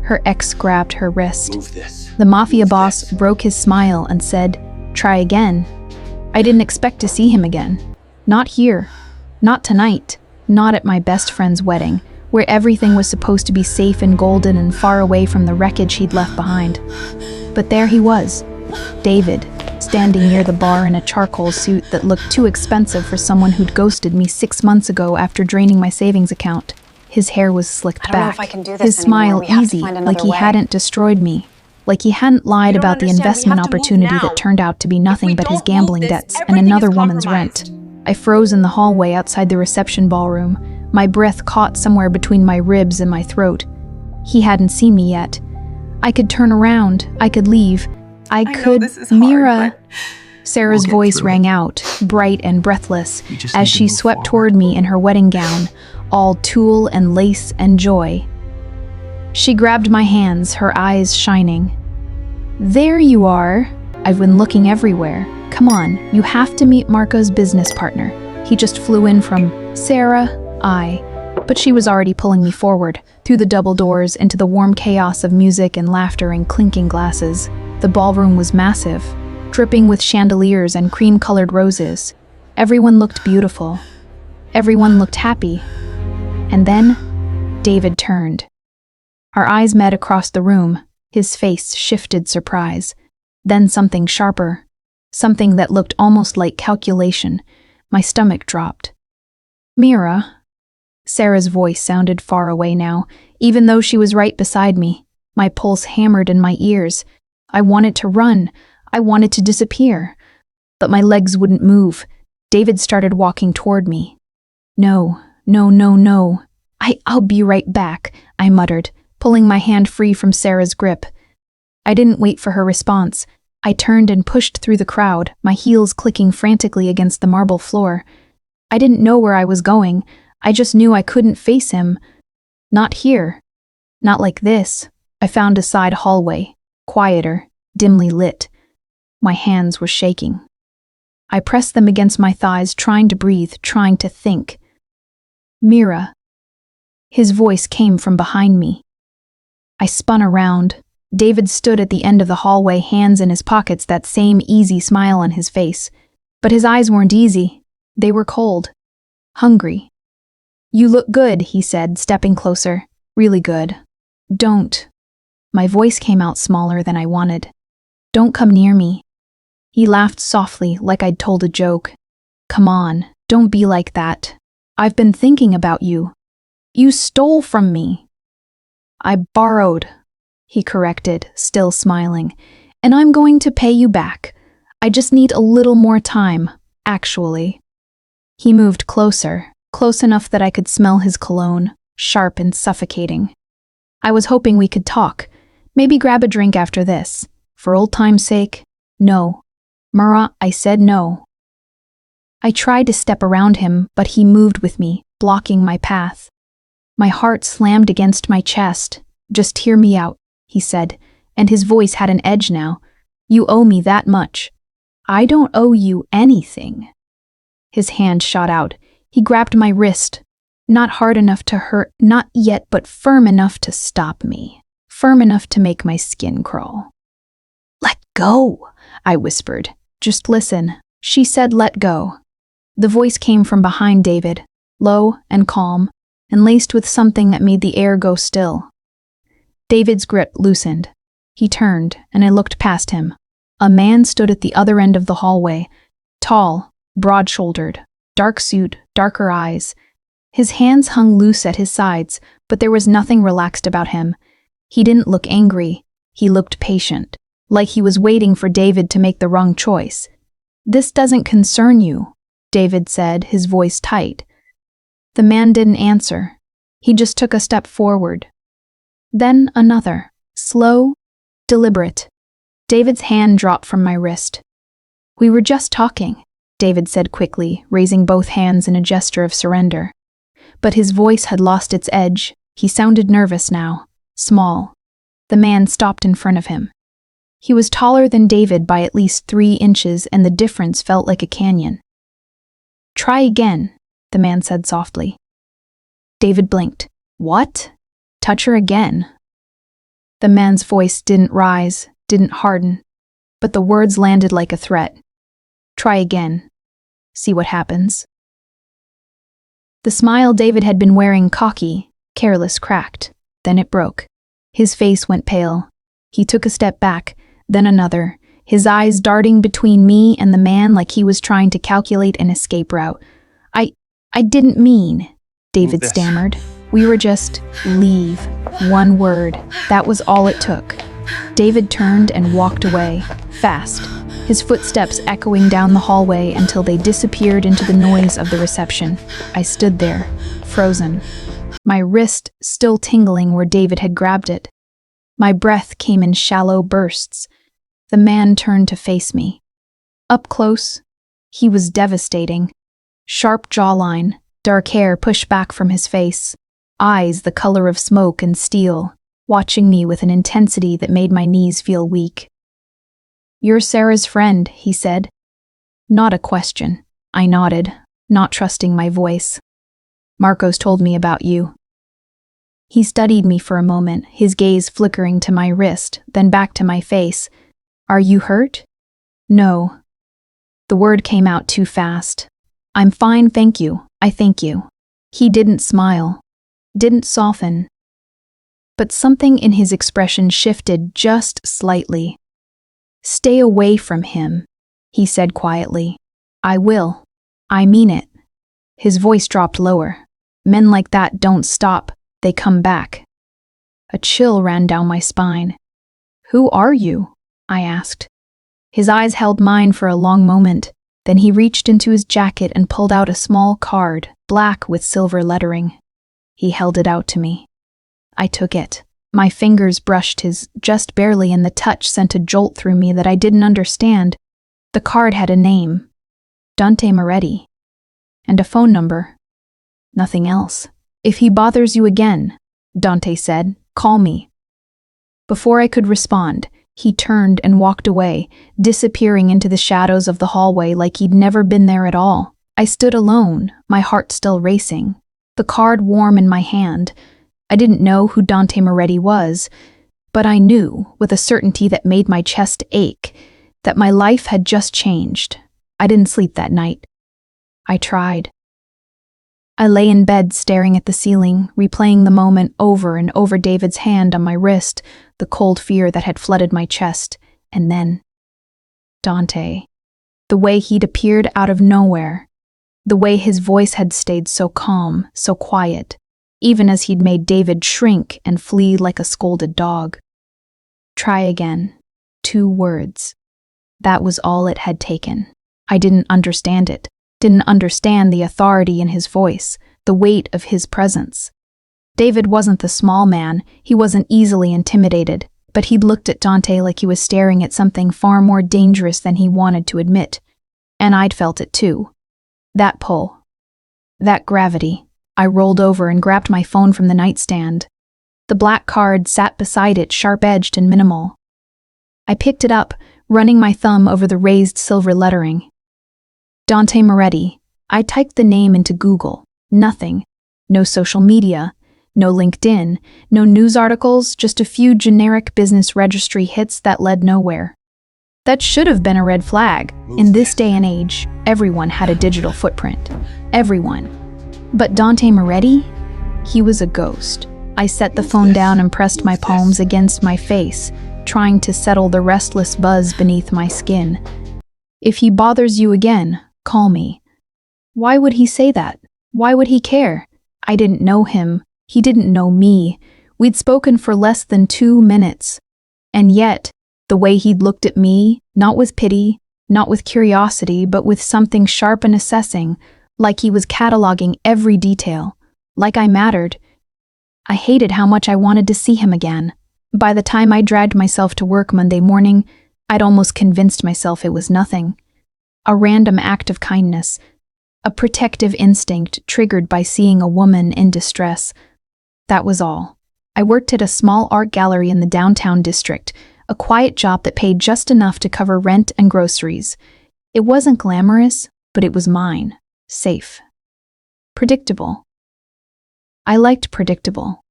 Her ex grabbed her wrist. Move this. The Mafia Boss broke his smile and said, "Try again." I didn't expect to see him again. Not here. Not tonight. Not at my best friend's wedding, where everything was supposed to be safe and golden and far away from the wreckage he'd left behind. But there he was, David, standing near the bar in a charcoal suit that looked too expensive for someone who'd ghosted me 6 months ago after draining my savings account. His hair was slicked I don't know back, if I can do this his anymore. smile We have to easy, find another like he way. hadn't destroyed me, like he hadn't lied You don't about the understand. We investment have to move opportunity now. that turned out to be nothing we but his don't gambling move this, debts and everything another is woman's compromised. rent. I froze in the hallway outside the reception ballroom, my breath caught somewhere between my ribs and my throat. He hadn't seen me yet. I could turn around, I could leave, I know could, this is hard, Mira. but Sarah's We'll get voice through it. rang out, bright and breathless, We just as need to she move swept forward. toward me in her wedding gown, all tulle and lace and joy. She grabbed my hands, her eyes shining. "There you are. I've been looking everywhere. Come on, you have to meet Marco's business partner. He just flew in from Sarah, but she was already pulling me forward, through the double doors, into the warm chaos of music and laughter and clinking glasses. The ballroom was massive, dripping with chandeliers and cream-colored roses. Everyone looked beautiful. Everyone looked happy. And then, David turned. Our eyes met across the room. His face shifted surprise. Then something sharper. Something that looked almost like calculation. My stomach dropped. "Mira." Sarah's voice sounded far away now, even though she was right beside me. My pulse hammered in my ears. I wanted to run. I wanted to disappear. But my legs wouldn't move. David started walking toward me. No. I'll be right back," I muttered, pulling my hand free from Sarah's grip. I didn't wait for her response. I turned and pushed through the crowd, my heels clicking frantically against the marble floor. I didn't know where I was going. I just knew I couldn't face him. Not here. Not like this. I found a side hallway, quieter, dimly lit. My hands were shaking. I pressed them against my thighs, trying to breathe, trying to think. "Mira." His voice came from behind me. I spun around. David stood at the end of the hallway, hands in his pockets, that same easy smile on his face. But his eyes weren't easy. They were cold. Hungry. "You look good," he said, stepping closer. "Really good. Don't." My voice came out smaller than I wanted. "Don't come near me." He laughed softly, like I'd told a joke. "Come on, don't be like that. I've been thinking about you. You stole from me." "I borrowed," he corrected, still smiling. "And I'm going to pay you back. I just need a little more time, actually." He moved closer, close enough that I could smell his cologne, sharp and suffocating. I was hoping we could talk, maybe grab a drink after this. For old time's sake, no. "Mira," I said no. I tried to step around him, but he moved with me, blocking my path. My heart slammed against my chest. "Just hear me out," he said, and his voice had an edge now. "You owe me that much." "I don't owe you anything." His hand shot out. He grabbed my wrist. Not hard enough to hurt, not yet, but firm enough to stop me. Firm enough to make my skin crawl. "Let go," I whispered. "Just listen." She said, "Let go." The voice came from behind David, low and calm, and laced with something that made the air go still. David's grip loosened. He turned, and I looked past him. A man stood at the other end of the hallway, tall, broad-shouldered, dark suit, darker eyes. His hands hung loose at his sides, but there was nothing relaxed about him. He didn't look angry. He looked patient, like he was waiting for David to make the wrong choice. "This doesn't concern you," David said, his voice tight. The man didn't answer. He just took a step forward. Then another, slow, deliberate. David's hand dropped from my wrist. "We were just talking," David said quickly, raising both hands in a gesture of surrender. But his voice had lost its edge. He sounded nervous now, small. The man stopped in front of him. He was taller than David by at least 3 inches, and the difference felt like a canyon. "Try again," the man said softly. David blinked. "What?" "Touch her again." The man's voice didn't rise, didn't harden, but the words landed like a threat. Try again. See what happens. The smile David had been wearing, cocky, careless, cracked. Then it broke. His face went pale. He took a step back, then another, his eyes darting between me and the man like he was trying to calculate an escape route. I didn't mean, David stammered. We were just, leave. One word. That was all it took. David turned and walked away, fast, his footsteps echoing down the hallway until they disappeared into the noise of the reception. I stood there, frozen, my wrist still tingling where David had grabbed it. My breath came in shallow bursts. The man turned to face me. Up close, he was devastating. Sharp jawline, dark hair pushed back from his face, eyes the color of smoke and steel, watching me with an intensity that made my knees feel weak. "You're Sarah's friend," he said. Not a question. I nodded, not trusting my voice. "Marcos told me about you." He studied me for a moment, his gaze flickering to my wrist, then back to my face. "Are you hurt?" "No." The word came out too fast. "I'm fine, thank you. I thank you." He didn't smile, didn't soften, but something in his expression shifted just slightly. "Stay away from him," he said quietly. "I will. I mean it." His voice dropped lower. "Men like that don't stop, they come back." A chill ran down my spine. "Who are you?" I asked. His eyes held mine for a long moment. Then he reached into his jacket and pulled out a small card, black with silver lettering. He held it out to me. I took it. My fingers brushed his, just barely, and the touch sent a jolt through me that I didn't understand. The card had a name, Dante Moretti, and a phone number. Nothing else. "If he bothers you again," Dante said, "call me." Before I could respond, he turned and walked away, disappearing into the shadows of the hallway like he'd never been there at all. I stood alone, my heart still racing, the card warm in my hand. I didn't know who Dante Moretti was, but I knew, with a certainty that made my chest ache, that my life had just changed. I didn't sleep that night. I tried. I lay in bed staring at the ceiling, replaying the moment over and over, David's hand on my wrist, the cold fear that had flooded my chest, and then Dante. The way he'd appeared out of nowhere. The way his voice had stayed so calm, so quiet, even as he'd made David shrink and flee like a scolded dog. Try again. 2 words. That was all it had taken. I didn't understand it. Didn't understand the authority in his voice, the weight of his presence. David wasn't the small man, he wasn't easily intimidated, but he'd looked at Dante like he was staring at something far more dangerous than he wanted to admit. And I'd felt it too. That pull. That gravity. I rolled over and grabbed my phone from the nightstand. The black card sat beside it, sharp-edged and minimal. I picked it up, running my thumb over the raised silver lettering. Dante Moretti. I typed the name into Google. Nothing. No social media. No LinkedIn. No news articles, just a few generic business registry hits that led nowhere. That should have been a red flag. In this day and age, everyone had a digital footprint. Everyone. But Dante Moretti? He was a ghost. I set the phone down and pressed my palms against my face, trying to settle the restless buzz beneath my skin. "If he bothers you again, call me." Why would he say that? Why would he care? I didn't know him. He didn't know me. We'd spoken for less than 2 minutes. And yet, the way he'd looked at me, not with pity, not with curiosity, but with something sharp and assessing, like he was cataloging every detail, like I mattered. I hated how much I wanted to see him again. By the time I dragged myself to work Monday morning, I'd almost convinced myself it was nothing. A random act of kindness, a protective instinct triggered by seeing a woman in distress. That was all. I worked at a small art gallery in the downtown district, a quiet job that paid just enough to cover rent and groceries. It wasn't glamorous, but it was mine. Safe. Predictable. I liked predictable.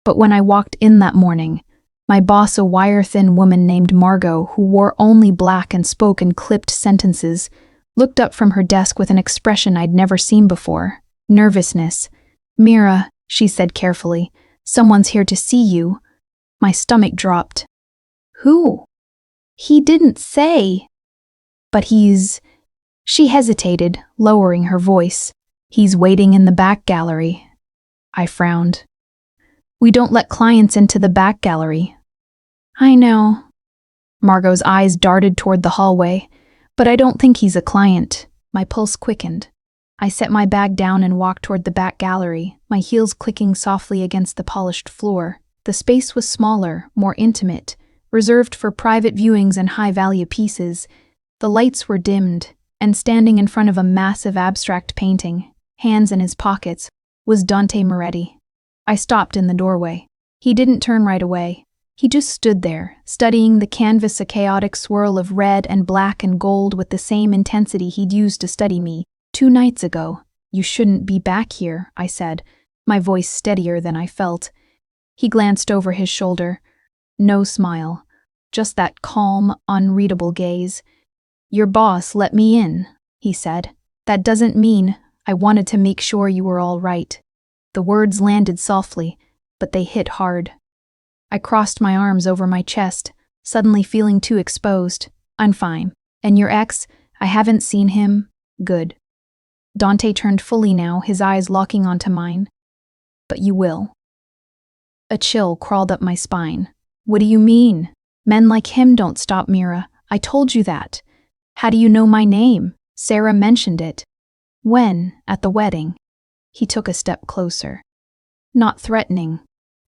But when I walked in that morning, My boss, a wire-thin woman named Margot, who wore only black and spoke in clipped sentences, looked up from her desk with an expression I'd never seen before. Nervousness. "Mira," she said carefully, "someone's here to see you." My stomach dropped. "Who?" "He didn't say." "But he's—" She hesitated, lowering her voice. "He's waiting in the back gallery." I frowned. "We don't let clients into the back gallery." "I know." Margot's eyes darted toward the hallway. "But I don't think he's a client." My pulse quickened. I set my bag down and walked toward the back gallery, my heels clicking softly against the polished floor. The space was smaller, more intimate, reserved for private viewings and high-value pieces. The lights were dimmed, and standing in front of a massive abstract painting, hands in his pockets, was Dante Moretti. I stopped in the doorway. He didn't turn right away. He just stood there, studying the canvas, a chaotic swirl of red and black and gold with the same intensity he'd used to study me 2 nights ago. "You shouldn't be back here," I said, my voice steadier than I felt. He glanced over his shoulder. No smile, just that calm, unreadable gaze. "Your boss let me in," he said. "That doesn't mean I wanted to make sure you were all right." The words landed softly, but they hit hard. I crossed my arms over my chest, suddenly feeling too exposed. "I'm fine. And your ex? I haven't seen him." "Good." Dante turned fully now, his eyes locking onto mine. "But you will." A chill crawled up my spine. "What do you mean? Men like him don't stop, Mira. I told you that." "How do you know my name?" "Sarah mentioned it." "When? At the wedding?" He took a step closer. "Not threatening.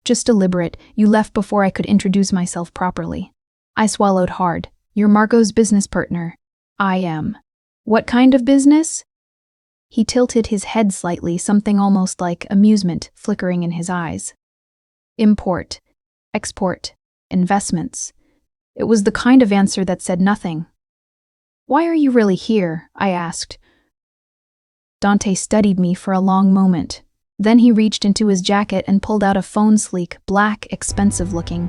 Just deliberate. You left before I could introduce myself properly." I swallowed hard. "You're Margot's business partner." "I am." "What kind of business?" He tilted his head slightly, something almost like amusement flickering in his eyes. "Import, export, investments." It was the kind of answer that said nothing. "Why are you really here?" I asked. Dante studied me for a long moment. Then he reached into his jacket and pulled out a phone, sleek, black, expensive looking.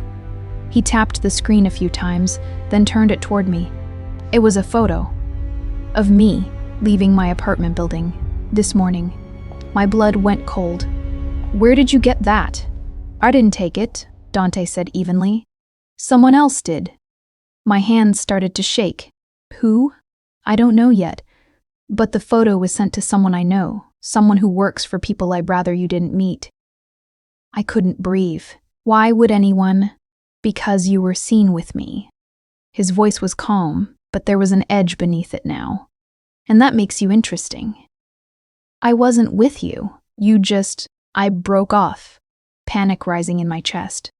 He tapped the screen a few times, then turned it toward me. It was a photo of me leaving my apartment building this morning. My blood went cold. "Where did you get that?" "I didn't take it," Dante said evenly. "Someone else did." My hands started to shake. "Who?" "I don't know yet. But the photo was sent to someone I know, someone who works for people I'd rather you didn't meet." I couldn't breathe. "Why would anyone?" "Because you were seen with me." His voice was calm, but there was an edge beneath it now. "And that makes you interesting." "I wasn't with you. You just—" I broke off, panic rising in my chest.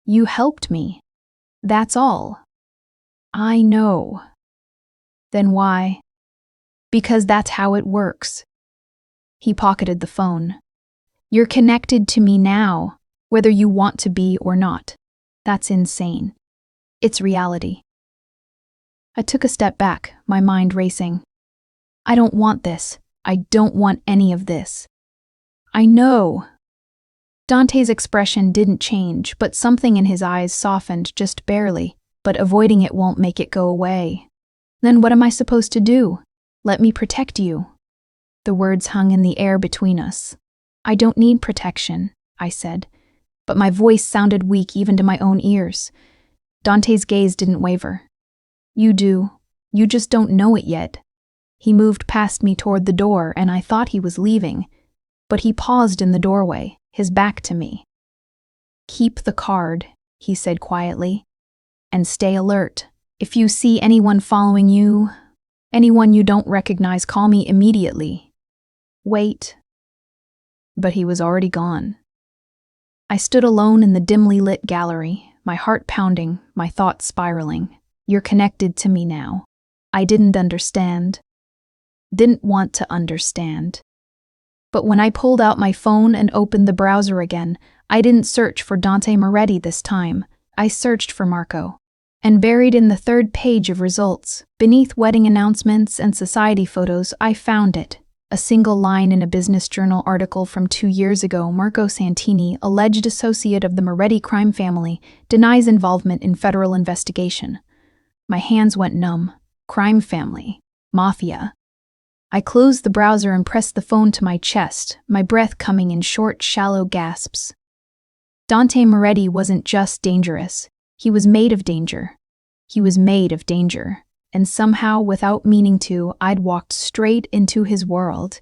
"You helped me. That's all." "I know." "Then why?" "Because that's how it works." He pocketed the phone. "You're connected to me now, whether you want to be or not. That's insane. It's reality." I took a step back, my mind racing. "I don't want this. I don't want any of this." "I know." Dante's expression didn't change, but something in his eyes softened just barely. "But avoiding it won't make it go away." "Then what am I supposed to do?" "Let me protect you." The words hung in the air between us. "I don't need protection," I said, but my voice sounded weak even to my own ears. Dante's gaze didn't waver. "You do. You just don't know it yet." He moved past me toward the door, and I thought he was leaving, but he paused in the doorway, his back to me. "Keep the card," he said quietly, "and stay alert. If you see anyone following you, anyone you don't recognize, call me immediately. Wait." But he was already gone. I stood alone in the dimly lit gallery, my heart pounding, my thoughts spiraling. "You're connected to me now." I didn't understand. Didn't want to understand. But when I pulled out my phone and opened the browser again, I didn't search for Dante Moretti this time. I searched for Marco. And buried in the 3rd page of results, beneath wedding announcements and society photos, I found it. A single line in a business journal article from 2 years ago, Marco Santini, alleged associate of the Moretti crime family, denies involvement in federal investigation. My hands went numb. Crime family. Mafia. I closed the browser and pressed the phone to my chest, my breath coming in short, shallow gasps. Dante Moretti wasn't just dangerous. He was made of danger. He was made of danger. And somehow, without meaning to, I'd walked straight into his world.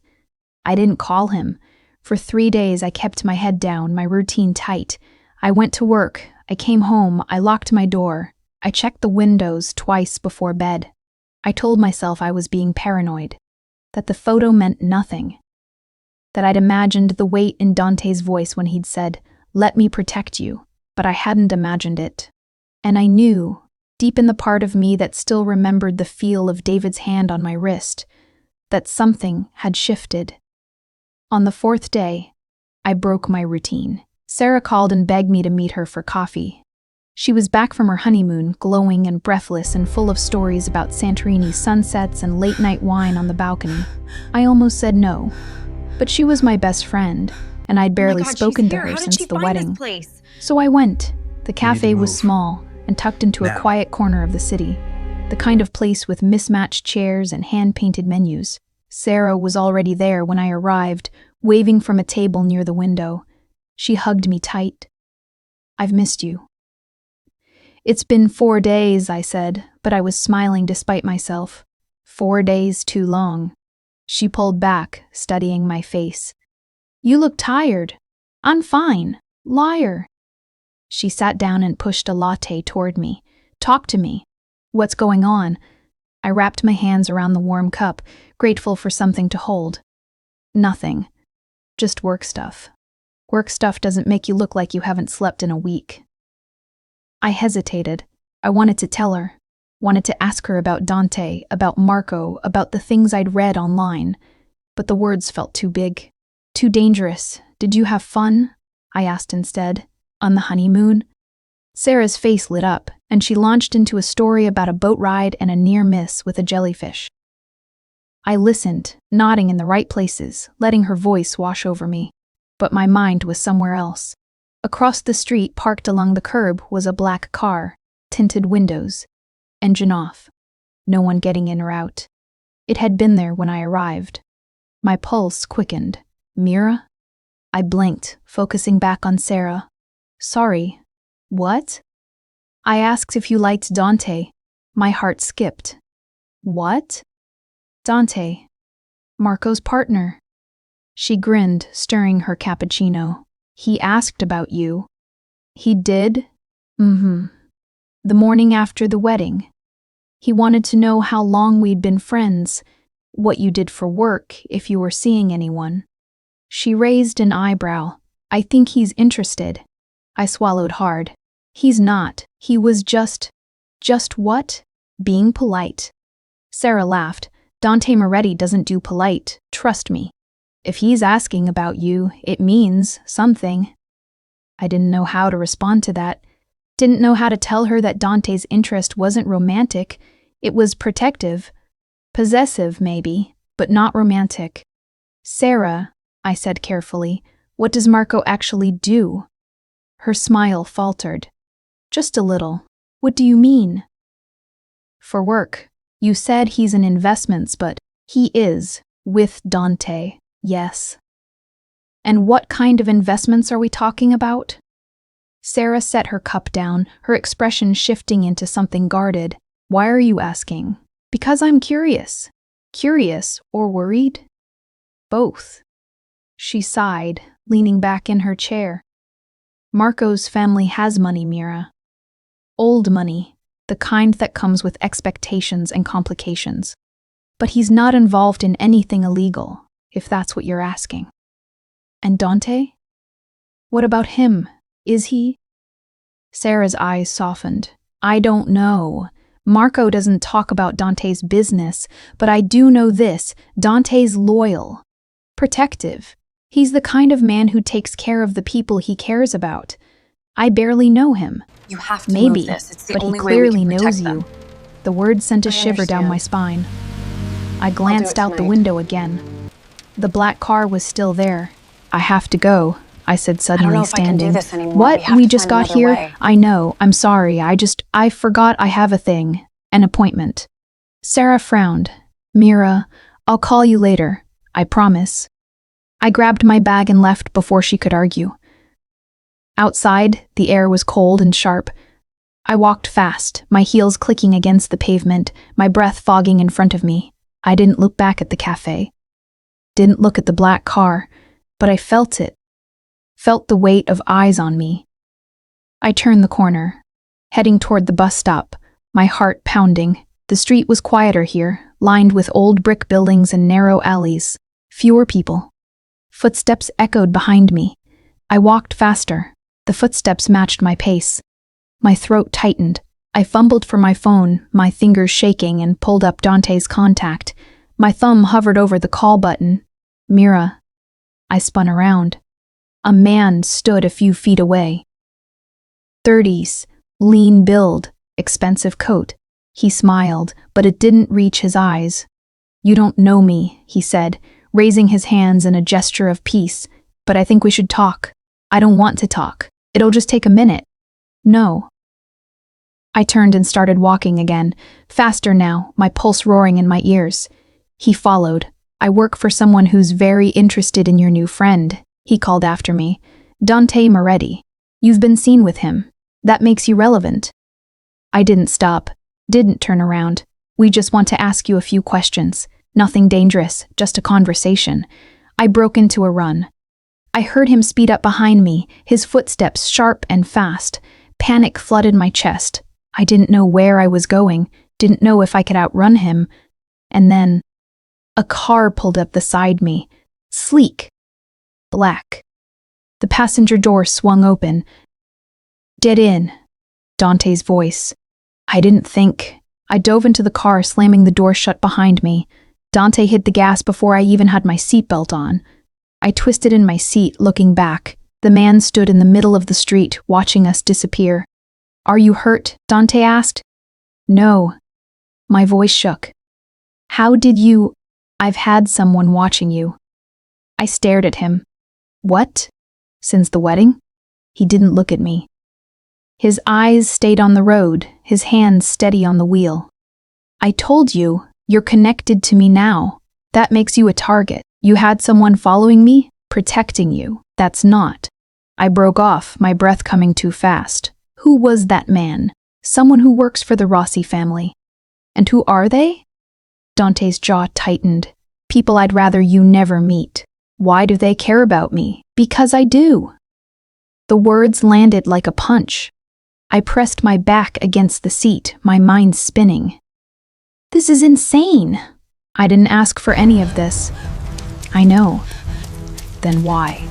I didn't call him. For 3 days, I kept my head down, my routine tight. I went to work. I came home. I locked my door. I checked the windows twice before bed. I told myself I was being paranoid, that the photo meant nothing, that I'd imagined the weight in Dante's voice when he'd said, "Let me protect you," but I hadn't imagined it. And I knew, deep in the part of me that still remembered the feel of David's hand on my wrist, that something had shifted. On the 4th day, I broke my routine. Sarah called and begged me to meet her for coffee. She was back from her honeymoon, glowing and breathless and full of stories about Santorini's sunsets and late-night wine on the balcony. I almost said no, but she was my best friend, and I'd barely spoken to her since the wedding. So I went. The cafe was small and tucked into a quiet corner of the city, the kind of place with mismatched chairs and hand-painted menus. Sarah was already there when I arrived, waving from a table near the window. She hugged me tight. "I've missed you." "It's been 4 days," I said, but I was smiling despite myself. 4 days too long. She pulled back, studying my face. "You look tired." "I'm fine." "Liar." She sat down and pushed a latte toward me. "Talk to me. What's going on?" I wrapped my hands around the warm cup, grateful for something to hold. "Nothing. Just work stuff. Work stuff doesn't make you look like you haven't slept in a week." I hesitated. I wanted to tell her. Wanted to ask her about Dante, about Marco, about the things I'd read online. But the words felt too big. Too dangerous. "Did you have fun?" I asked instead. "On the honeymoon?" Sarah's face lit up, and she launched into a story about a boat ride and a near miss with a jellyfish. I listened, nodding in the right places, letting her voice wash over me. But my mind was somewhere else. Across the street, parked along the curb, was a black car, tinted windows, engine off. No one getting in or out. It had been there when I arrived. My pulse quickened. Mira? I blinked, focusing back on Sarah. "Sorry. What?" "I asked if you liked Dante." My heart skipped. "What?" "Dante. Marco's partner." She grinned, stirring her cappuccino. "He asked about you." "He did?" "Mm-hmm. The morning after the wedding. He wanted to know how long we'd been friends, what you did for work, if you were seeing anyone." She raised an eyebrow. "I think he's interested." I swallowed hard. "He's not. He was just what? Being polite." Sarah laughed. "Dante Moretti doesn't do polite, trust me. If he's asking about you, it means something." I didn't know how to respond to that. Didn't know how to tell her that Dante's interest wasn't romantic. It was protective. Possessive, maybe, but not romantic. "Sarah," I said carefully, "what does Marco actually do?" Her smile faltered. "Just a little. What do you mean?" "For work. You said he's in investments, but he is, with Dante, yes." "And what kind of investments are we talking about?" Sarah set her cup down, her expression shifting into something guarded. "Why are you asking?" "Because I'm curious." "Curious or worried?" "Both." She sighed, leaning back in her chair. "Marco's family has money, Mira. Old money, the kind that comes with expectations and complications. But he's not involved in anything illegal, if that's what you're asking." "And Dante? What about him? Is he?" Sarah's eyes softened. "I don't know. Marco doesn't talk about Dante's business, but I do know this: Dante's loyal, protective. He's the kind of man who takes care of the people he cares about. I barely know him. You have to Maybe, move this. It's the but he only way we clearly can protect knows them. you." The word sent a I shiver down understand. my spine. I glanced out the tonight. window again. The black car was still there. I have to go, I said, suddenly standing. I don't know if I can do this anymore. What? We have We to just find got another here? way. I know. I'm sorry. I forgot I have a thing. An appointment. Sarah frowned. Mira, I'll call you later. I promise. I grabbed my bag and left before she could argue. Outside, the air was cold and sharp. I walked fast, my heels clicking against the pavement, my breath fogging in front of me. I didn't look back at the cafe. Didn't look at the black car, but I felt it. Felt the weight of eyes on me. I turned the corner, heading toward the bus stop, my heart pounding. The street was quieter here, lined with old brick buildings and narrow alleys. Fewer people. Footsteps echoed behind me. I walked faster. The footsteps matched my pace. My throat tightened. I fumbled for my phone, my fingers shaking, and pulled up Dante's contact. My thumb hovered over the call button. Mira. I spun around. A man stood a few feet away. 30s, lean build, expensive coat. He smiled, but it didn't reach his eyes. You don't know me, he said, raising his hands in a gesture of peace, but I think we should talk. I don't want to talk. It'll just take a minute. No. I turned and started walking again, faster now, my pulse roaring in my ears. He followed. I work for someone who's very interested in your new friend, he called after me. Dante Moretti. You've been seen with him. That makes you relevant. I didn't stop, didn't turn around. We just want to ask you a few questions. Nothing dangerous, just a conversation. I broke into a run. I heard him speed up behind me, his footsteps sharp and fast. Panic flooded my chest. I didn't know where I was going, didn't know if I could outrun him. And then, a car pulled up beside me. Sleek. Black. The passenger door swung open. Get in. Dante's voice. I didn't think. I dove into the car, slamming the door shut behind me. Dante hit the gas before I even had my seatbelt on. I twisted in my seat, looking back. The man stood in the middle of the street, watching us disappear. Are you hurt? Dante asked. No. My voice shook. How did you? I've had someone watching you. I stared at him. What? Since the wedding? He didn't look at me. His eyes stayed on the road, his hands steady on the wheel. I told you, you're connected to me now. That makes you a target. You had someone following me, protecting you. That's not. I broke off, my breath coming too fast. Who was that man? Someone who works for the Rossi family. And who are they? Dante's jaw tightened. People I'd rather you never meet. Why do they care about me? Because I do. The words landed like a punch. I pressed my back against the seat, my mind spinning. This is insane. I didn't ask for any of this. I know. Then why?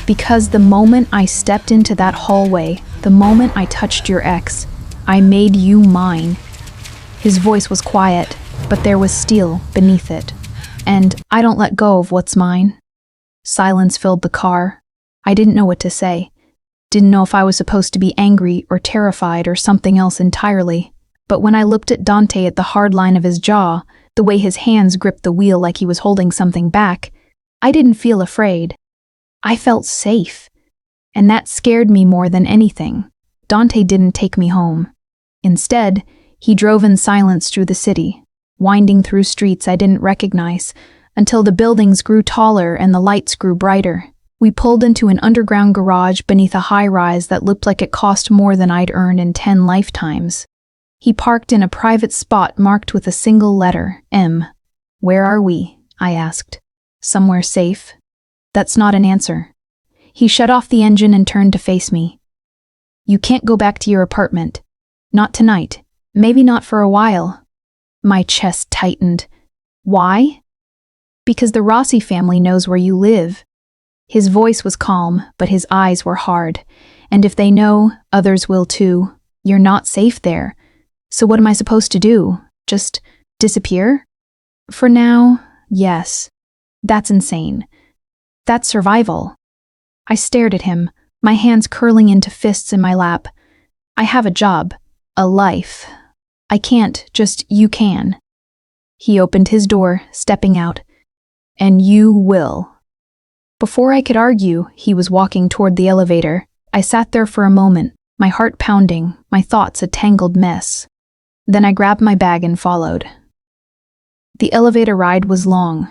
Because the moment I stepped into that hallway, the moment I touched your ex, I made you mine. His voice was quiet, but there was steel beneath it. And I don't let go of what's mine. Silence filled the car. I didn't know what to say. Didn't know if I was supposed to be angry or terrified or something else entirely. But when I looked at Dante at the hard line of his jaw, the way his hands gripped the wheel like he was holding something back, I didn't feel afraid. I felt safe. And that scared me more than anything. Dante didn't take me home. Instead, he drove in silence through the city, winding through streets I didn't recognize, until the buildings grew taller and the lights grew brighter. We pulled into an underground garage beneath a high-rise that looked like it cost more than I'd earned in 10 lifetimes. He parked in a private spot marked with a single letter, M. Where are we? I asked. Somewhere safe? That's not an answer. He shut off the engine and turned to face me. You can't go back to your apartment. Not tonight. Maybe not for a while. My chest tightened. Why? Because the Rossi family knows where you live. His voice was calm, but his eyes were hard. And if they know, others will too. You're not safe there. So what am I supposed to do? Just disappear? For now, yes. That's insane. That's survival. I stared at him, my hands curling into fists in my lap. I have a job, a life. I can't, just you can. He opened his door, stepping out. and you will." Before I could argue, he was walking toward the elevator. I sat there for a moment, my heart pounding, my thoughts a tangled mess. Then I grabbed my bag and followed. The elevator ride was long.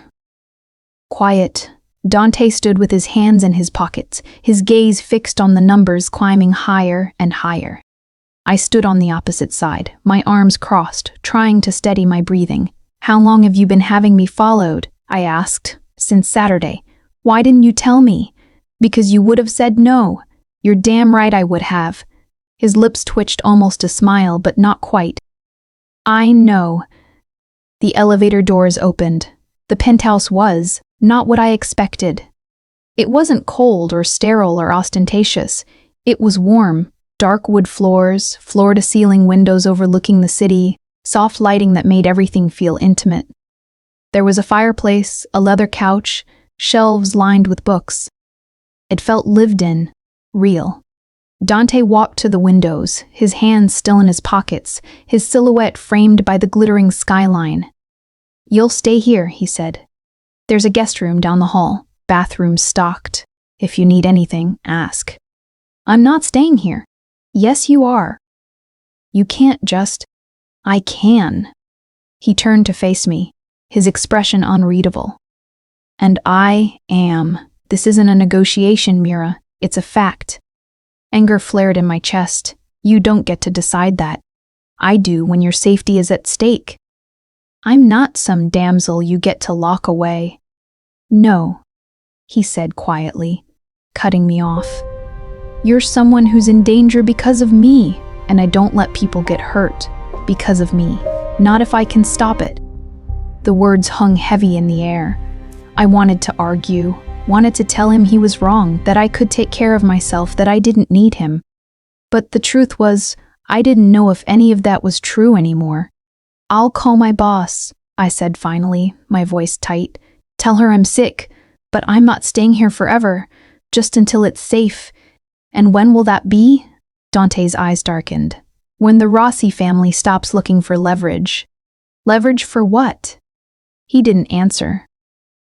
Quiet. Dante stood with his hands in his pockets, his gaze fixed on the numbers climbing higher and higher. I stood on the opposite side, my arms crossed, trying to steady my breathing. "How long have you been having me followed?" I asked. "Since Saturday." "Why didn't you tell me?" "Because you would have said no." "You're damn right I would have." His lips twitched almost a smile, but not quite. "I know." The elevator doors opened. The penthouse was not what I expected. It wasn't cold or sterile or ostentatious. It was warm. Dark wood floors, floor-to-ceiling windows overlooking the city, soft lighting that made everything feel intimate. There was a fireplace, a leather couch, shelves lined with books. It felt lived in, real. Dante walked to the windows, his hands still in his pockets, his silhouette framed by the glittering skyline. "You'll stay here," he said. "There's a guest room down the hall, bathrooms stocked. If you need anything, ask." "I'm not staying here." "Yes, you are." "You can't just—" "I can." He turned to face me, his expression unreadable. "And I am. This isn't a negotiation, Mira. It's a fact." Anger flared in my chest. "You don't get to decide that. I do when your safety is at stake." "I'm not some damsel you get to lock away." "No," he said quietly, cutting me off. "You're someone who's in danger because of me, and I don't let people get hurt because of me. Not if I can stop it." The words hung heavy in the air. I wanted to argue, wanted to tell him he was wrong, that I could take care of myself, that I didn't need him. But the truth was, I didn't know if any of that was true anymore. "I'll call my boss," I said finally, my voice tight. "Tell her I'm sick, but I'm not staying here forever, just until it's safe." "And when will that be?" Dante's eyes darkened. "When the Rossi family stops looking for leverage." "Leverage for what?" He didn't answer.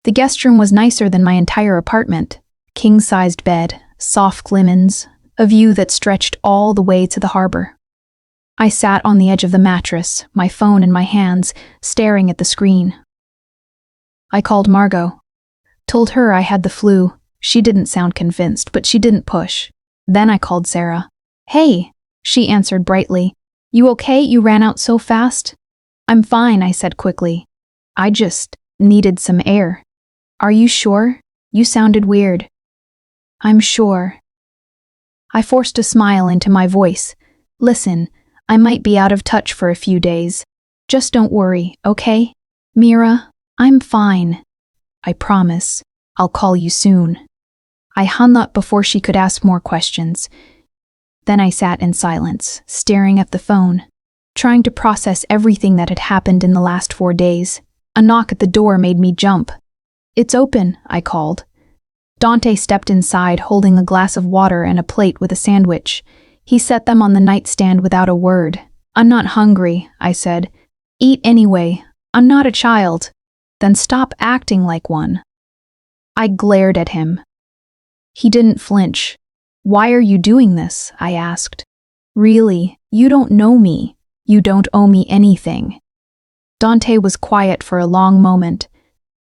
The guest room was nicer than my entire apartment. King-sized bed, soft linens, a view that stretched all the way to the harbor. I sat on the edge of the mattress, my phone in my hands, staring at the screen. I called Margot. Told her I had the flu. She didn't sound convinced, but she didn't push. Then I called Sarah. "Hey," she answered brightly. "You okay? You ran out so fast?" "I'm fine," I said quickly. "I just needed some air." "Are you sure? You sounded weird." "I'm sure." I forced a smile into my voice. "Listen, I might be out of touch for a few days. Just don't worry, okay? Mira, I'm fine. I promise. I'll call you soon." I hung up before she could ask more questions. Then I sat in silence, staring at the phone, trying to process everything that had happened in the last 4 days. A knock at the door made me jump. "It's open," I called. Dante stepped inside, holding a glass of water and a plate with a sandwich. He set them on the nightstand without a word. "I'm not hungry," I said. "Eat anyway. I'm not a child." "Then stop acting like one." I glared at him. He didn't flinch. "Why are you doing this?" I asked. "Really, you don't know me. You don't owe me anything." Dante was quiet for a long moment.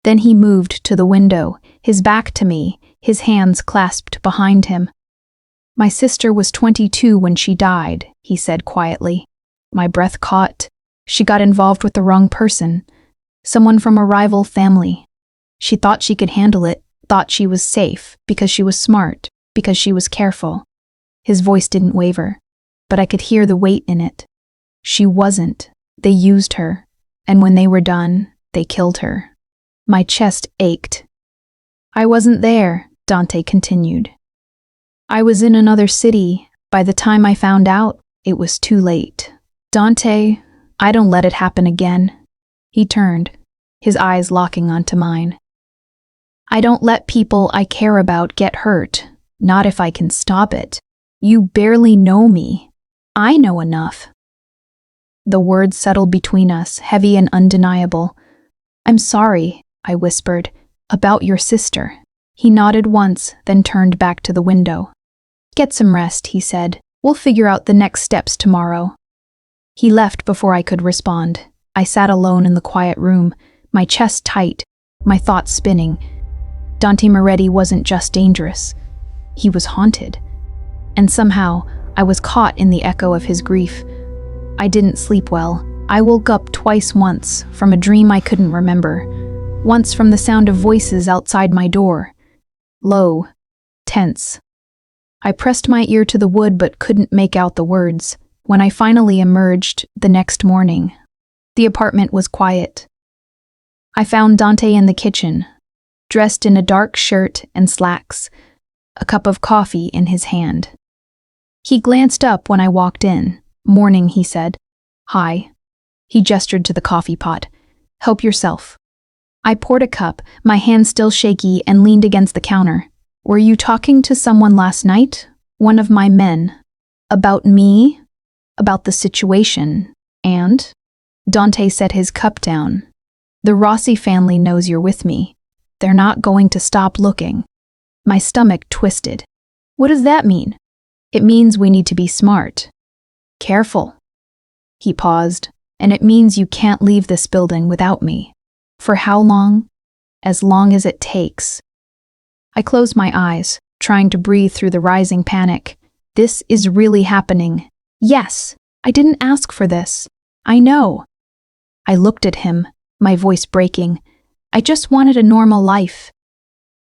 Then he moved to the window, his back to me, his hands clasped behind him. "My sister was 22 when she died," he said quietly. My breath caught. "She got involved with the wrong person. Someone from a rival family. She thought she could handle it, thought she was safe, because she was smart, because she was careful." His voice didn't waver, but I could hear the weight in it. "She wasn't. They used her. And when they were done, they killed her." My chest ached. "I wasn't there," Dante continued. "I was in another city. By the time I found out, it was too late. Dante, I don't let it happen again." He turned, his eyes locking onto mine. "I don't let people I care about get hurt, not if I can stop it. You barely know me. I know enough." The words settled between us, heavy and undeniable. "I'm sorry," I whispered. About your sister. He nodded once, then turned back to the window. Get some rest, he said. We'll figure out the next steps tomorrow. He left before I could respond. I sat alone in the quiet room, my chest tight, my thoughts spinning. Dante Moretti wasn't just dangerous. He was haunted. And somehow, I was caught in the echo of his grief. I didn't sleep well. I woke up twice once from a dream I couldn't remember. Once from the sound of voices outside my door. Low, tense. I pressed my ear to the wood but couldn't make out the words. When I finally emerged the next morning, the apartment was quiet. I found Dante in the kitchen, dressed in a dark shirt and slacks, a cup of coffee in his hand. He glanced up when I walked in. Morning, he said. Hi. He gestured to the coffee pot. Help yourself. I poured a cup, my hand still shaky, and leaned against the counter. Were you talking to someone last night? One of my men. About me? About the situation? And? Dante set his cup down. The Rossi family knows you're with me. They're not going to stop looking. My stomach twisted. What does that mean? It means we need to be smart. Careful. He paused. And it means you can't leave this building without me. For how long? As long as it takes. I closed my eyes, trying to breathe through the rising panic. This is really happening. Yes, I didn't ask for this. I know. I looked at him, my voice breaking. I just wanted a normal life.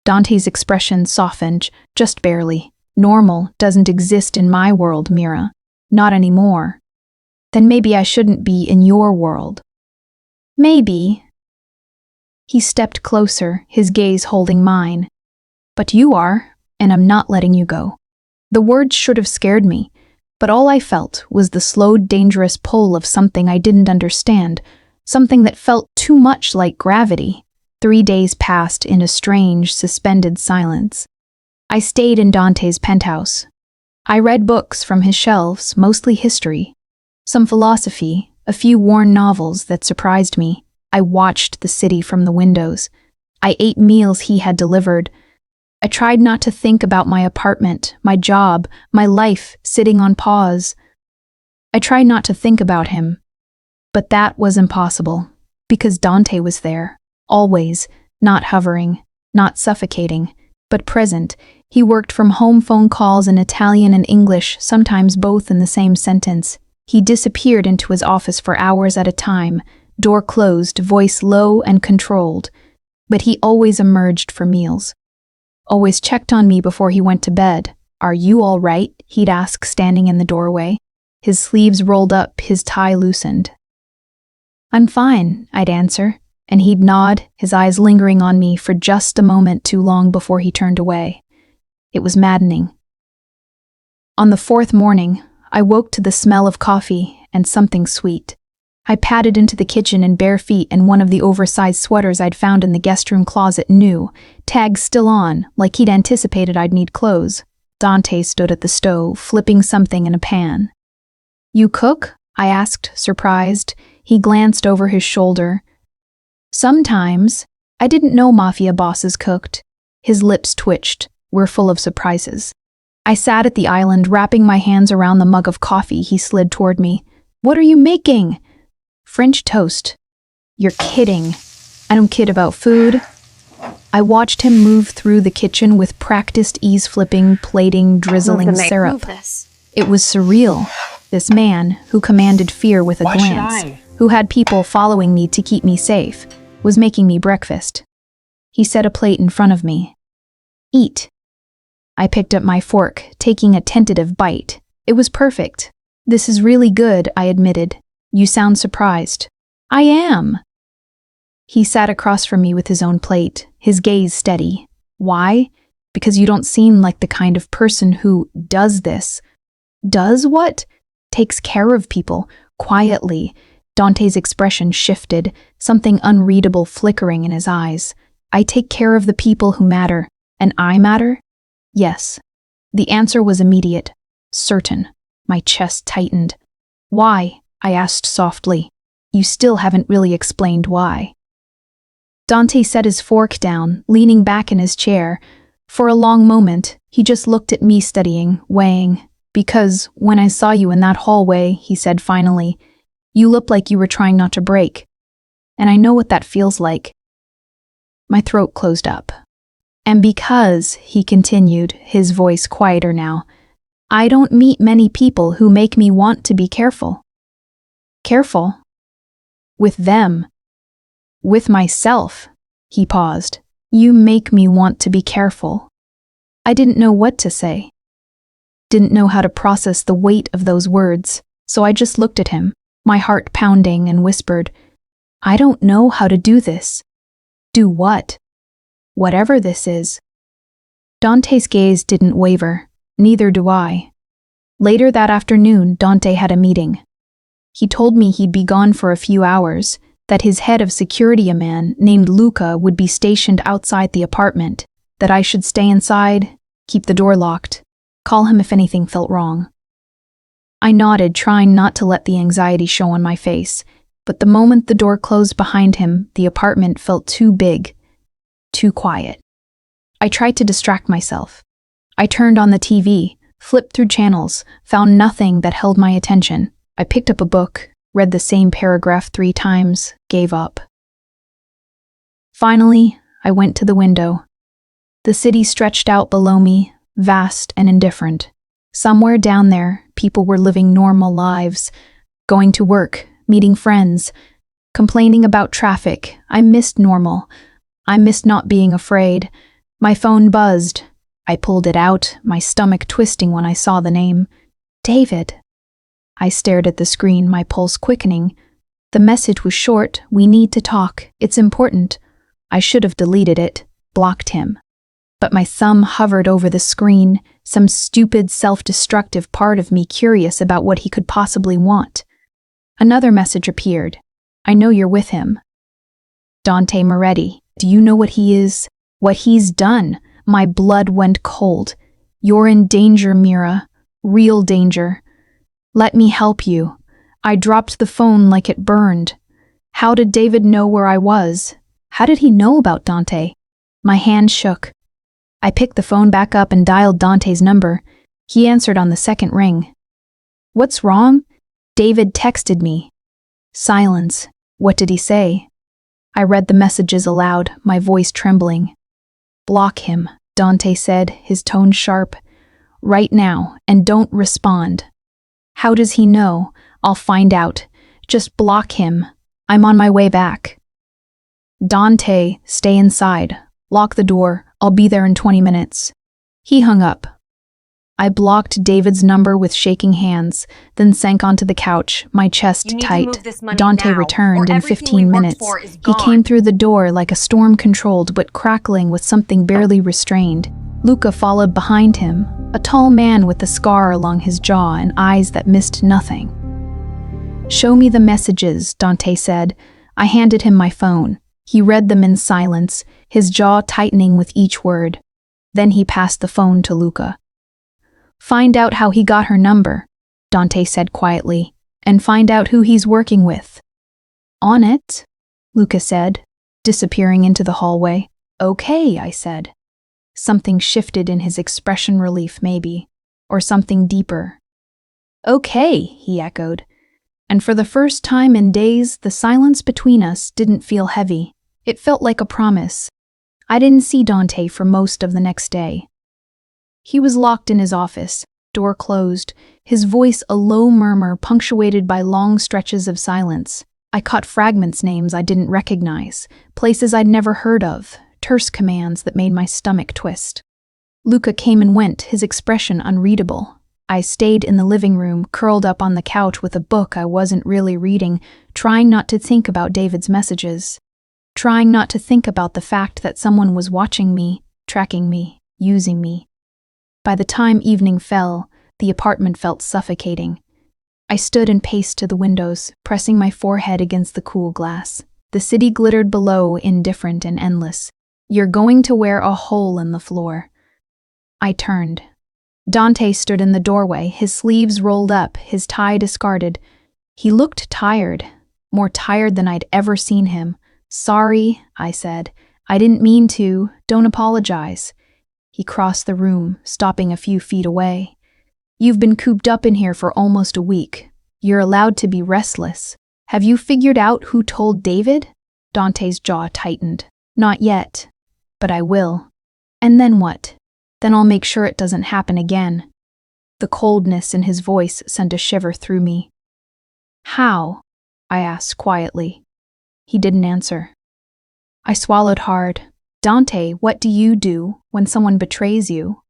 Dante's expression softened, just barely. Normal doesn't exist in my world, Mira. Not anymore. Then maybe I shouldn't be in your world. Maybe. He stepped closer, his gaze holding mine. But you are, and I'm not letting you go. The words should have scared me, but all I felt was the slow, dangerous pull of something I didn't understand, something that felt too much like gravity. 3 days passed in a strange, suspended silence. I stayed in Dante's penthouse. I read books from his shelves, mostly history, some philosophy, a few worn novels that surprised me. I watched the city from the windows. I ate meals he had delivered. I tried not to think about my apartment, my job, my life sitting on pause. I tried not to think about him. But that was impossible, because Dante was there, always, not hovering, not suffocating, but present. He worked from home, phone calls in Italian and English, sometimes both in the same sentence. He disappeared into his office for hours at a time, door closed, voice low and controlled. But he always emerged for meals. Always checked on me before he went to bed. Are you all right? He'd ask, standing in the doorway. His sleeves rolled up, his tie loosened. I'm fine, I'd answer, and he'd nod, his eyes lingering on me for just a moment too long before he turned away. It was maddening. On the 4th morning, I woke to the smell of coffee and something sweet. I padded into the kitchen in bare feet and one of the oversized sweaters I'd found in the guest room closet new, tags still on, like he'd anticipated I'd need clothes. Dante stood at the stove, flipping something in a pan. You cook? I asked, surprised. He glanced over his shoulder. Sometimes. I didn't know Mafia Bosses cooked. His lips twitched. We're full of surprises. I sat at the island, wrapping my hands around the mug of coffee he slid toward me. What are you making? French toast. You're kidding. I don't kid about food. I watched him move through the kitchen with practiced ease, flipping, plating, drizzling syrup. It was surreal. This man, who commanded fear with a glance, who had people following me to keep me safe, was making me breakfast. He set a plate in front of me. Eat. I picked up my fork, taking a tentative bite. It was perfect. This is really good, I admitted. You sound surprised. I am. He sat across from me with his own plate, his gaze steady. Why? Because you don't seem like the kind of person who does this. Does what? Takes care of people, quietly. Dante's expression shifted, something unreadable flickering in his eyes. I take care of the people who matter, and I matter? Yes. The answer was immediate, certain. My chest tightened. Why? I asked softly. You still haven't really explained why. Dante set his fork down, leaning back in his chair. For a long moment, he just looked at me studying, weighing. Because when I saw you in that hallway, he said finally, you looked like you were trying not to break. And I know what that feels like. My throat closed up. And because, he continued, his voice quieter now, I don't meet many people who make me want to be careful. Careful? With them. With myself. He paused. You make me want to be careful. I didn't know what to say. Didn't know how to process the weight of those words, so I just looked at him, my heart pounding, and whispered, I don't know how to do this. Do what? Whatever this is. Dante's gaze didn't waver, neither do I. Later that afternoon, Dante had a meeting. He told me he'd be gone for a few hours, that his head of security, a man named Luca, would be stationed outside the apartment, that I should stay inside, keep the door locked, call him if anything felt wrong. I nodded, trying not to let the anxiety show on my face, but the moment the door closed behind him, the apartment felt too big, too quiet. I tried to distract myself. I turned on the TV, flipped through channels, found nothing that held my attention. I picked up a book, read the same paragraph 3 times, gave up. Finally, I went to the window. The city stretched out below me, vast and indifferent. Somewhere down there, people were living normal lives, going to work, meeting friends, complaining about traffic. I missed normal. I missed not being afraid. My phone buzzed. I pulled it out, my stomach twisting when I saw the name. David. I stared at the screen, my pulse quickening. The message was short. We need to talk. It's important. I should have deleted it, blocked him. But my thumb hovered over the screen, some stupid, self-destructive part of me curious about what he could possibly want. Another message appeared. I know you're with him. Dante Moretti, do you know what he is? What he's done? My blood went cold. You're in danger, Mira. Real danger. Let me help you. I dropped the phone like it burned. How did David know where I was? How did he know about Dante? My hand shook. I picked the phone back up and dialed Dante's number. He answered on the second ring. What's wrong? David texted me. Silence. What did he say? I read the messages aloud, my voice trembling. Block him, Dante said, his tone sharp. Right now, and don't respond. How does he know? I'll find out. Just block him. I'm on my way back. Dante, stay inside. Lock the door. I'll be there in 20 minutes. He hung up. I blocked David's number with shaking hands, then sank onto the couch, my chest tight. Dante returned in 15 minutes. He came through the door like a storm-controlled but crackling with something barely restrained. Luca followed behind him, a tall man with a scar along his jaw and eyes that missed nothing. Show me the messages, Dante said. I handed him my phone. He read them in silence, his jaw tightening with each word. Then he passed the phone to Luca. Find out how he got her number, Dante said quietly, and find out who he's working with. On it, Luca said, disappearing into the hallway. Okay, I said. Something shifted in his expression, relief maybe, or something deeper. Okay, he echoed. And for the first time in days, the silence between us didn't feel heavy. It felt like a promise. I didn't see Dante for most of the next day. He was locked in his office, door closed, his voice a low murmur punctuated by long stretches of silence. I caught fragments, names I didn't recognize, places I'd never heard of, terse commands that made my stomach twist. Luca came and went, his expression unreadable. I stayed in the living room, curled up on the couch with a book I wasn't really reading, trying not to think about David's messages. Trying not to think about the fact that someone was watching me, tracking me, using me. By the time evening fell, the apartment felt suffocating. I stood and paced to the windows, pressing my forehead against the cool glass. The city glittered below, indifferent and endless. You're going to wear a hole in the floor. I turned. Dante stood in the doorway, his sleeves rolled up, his tie discarded. He looked tired, more tired than I'd ever seen him, Sorry, I said. I didn't mean to. Don't apologize. He crossed the room, stopping a few feet away. You've been cooped up in here for almost a week. You're allowed to be restless. Have you figured out who told David? Dante's jaw tightened. Not yet, but I will. And then what? Then I'll make sure it doesn't happen again. The coldness in his voice sent a shiver through me. How? I asked quietly. He didn't answer. I swallowed hard. Dante, what do you do when someone betrays you?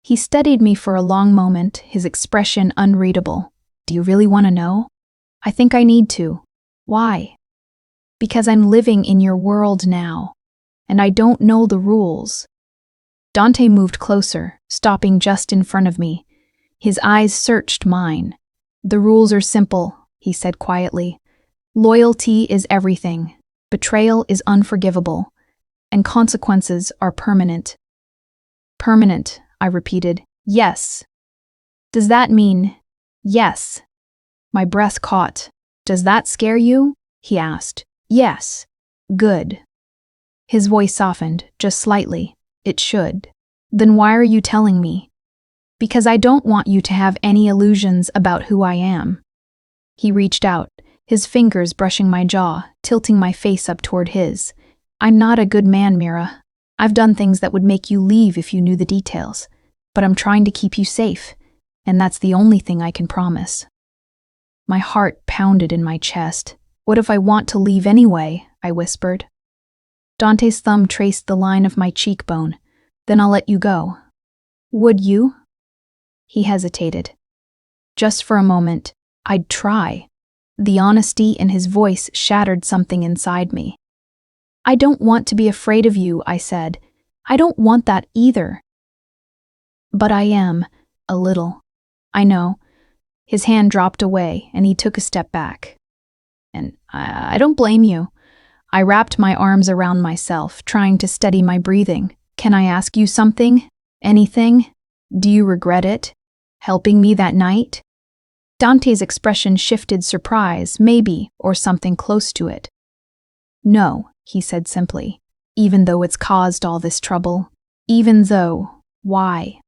He studied me for a long moment, his expression unreadable. Do you really want to know? I think I need to. Why? Because I'm living in your world now, and I don't know the rules. Dante moved closer, stopping just in front of me. His eyes searched mine. The rules are simple, he said quietly. Loyalty is everything. Betrayal is unforgivable. And consequences are permanent. Permanent, I repeated. Yes. Does that mean yes? My breath caught. Does that scare you? He asked. Yes. Good. His voice softened, just slightly. It should. Then why are you telling me? Because I don't want you to have any illusions about who I am. He reached out, his fingers brushing my jaw, tilting my face up toward his. I'm not a good man, Mira. I've done things that would make you leave if you knew the details. But I'm trying to keep you safe, and that's the only thing I can promise. My heart pounded in my chest. What if I want to leave anyway? I whispered. Dante's thumb traced the line of my cheekbone. Then I'll let you go. Would you? He hesitated. Just for a moment, I'd try. The honesty in his voice shattered something inside me. I don't want to be afraid of you, I said. I don't want that either. But I am, a little. I know. His hand dropped away, and he took a step back. And I don't blame you. I wrapped my arms around myself, trying to steady my breathing. Can I ask you something? Anything? Do you regret it? Helping me that night? Dante's expression shifted surprise, maybe, or something close to it. No, he said simply. Even though it's caused all this trouble. Even though. Why?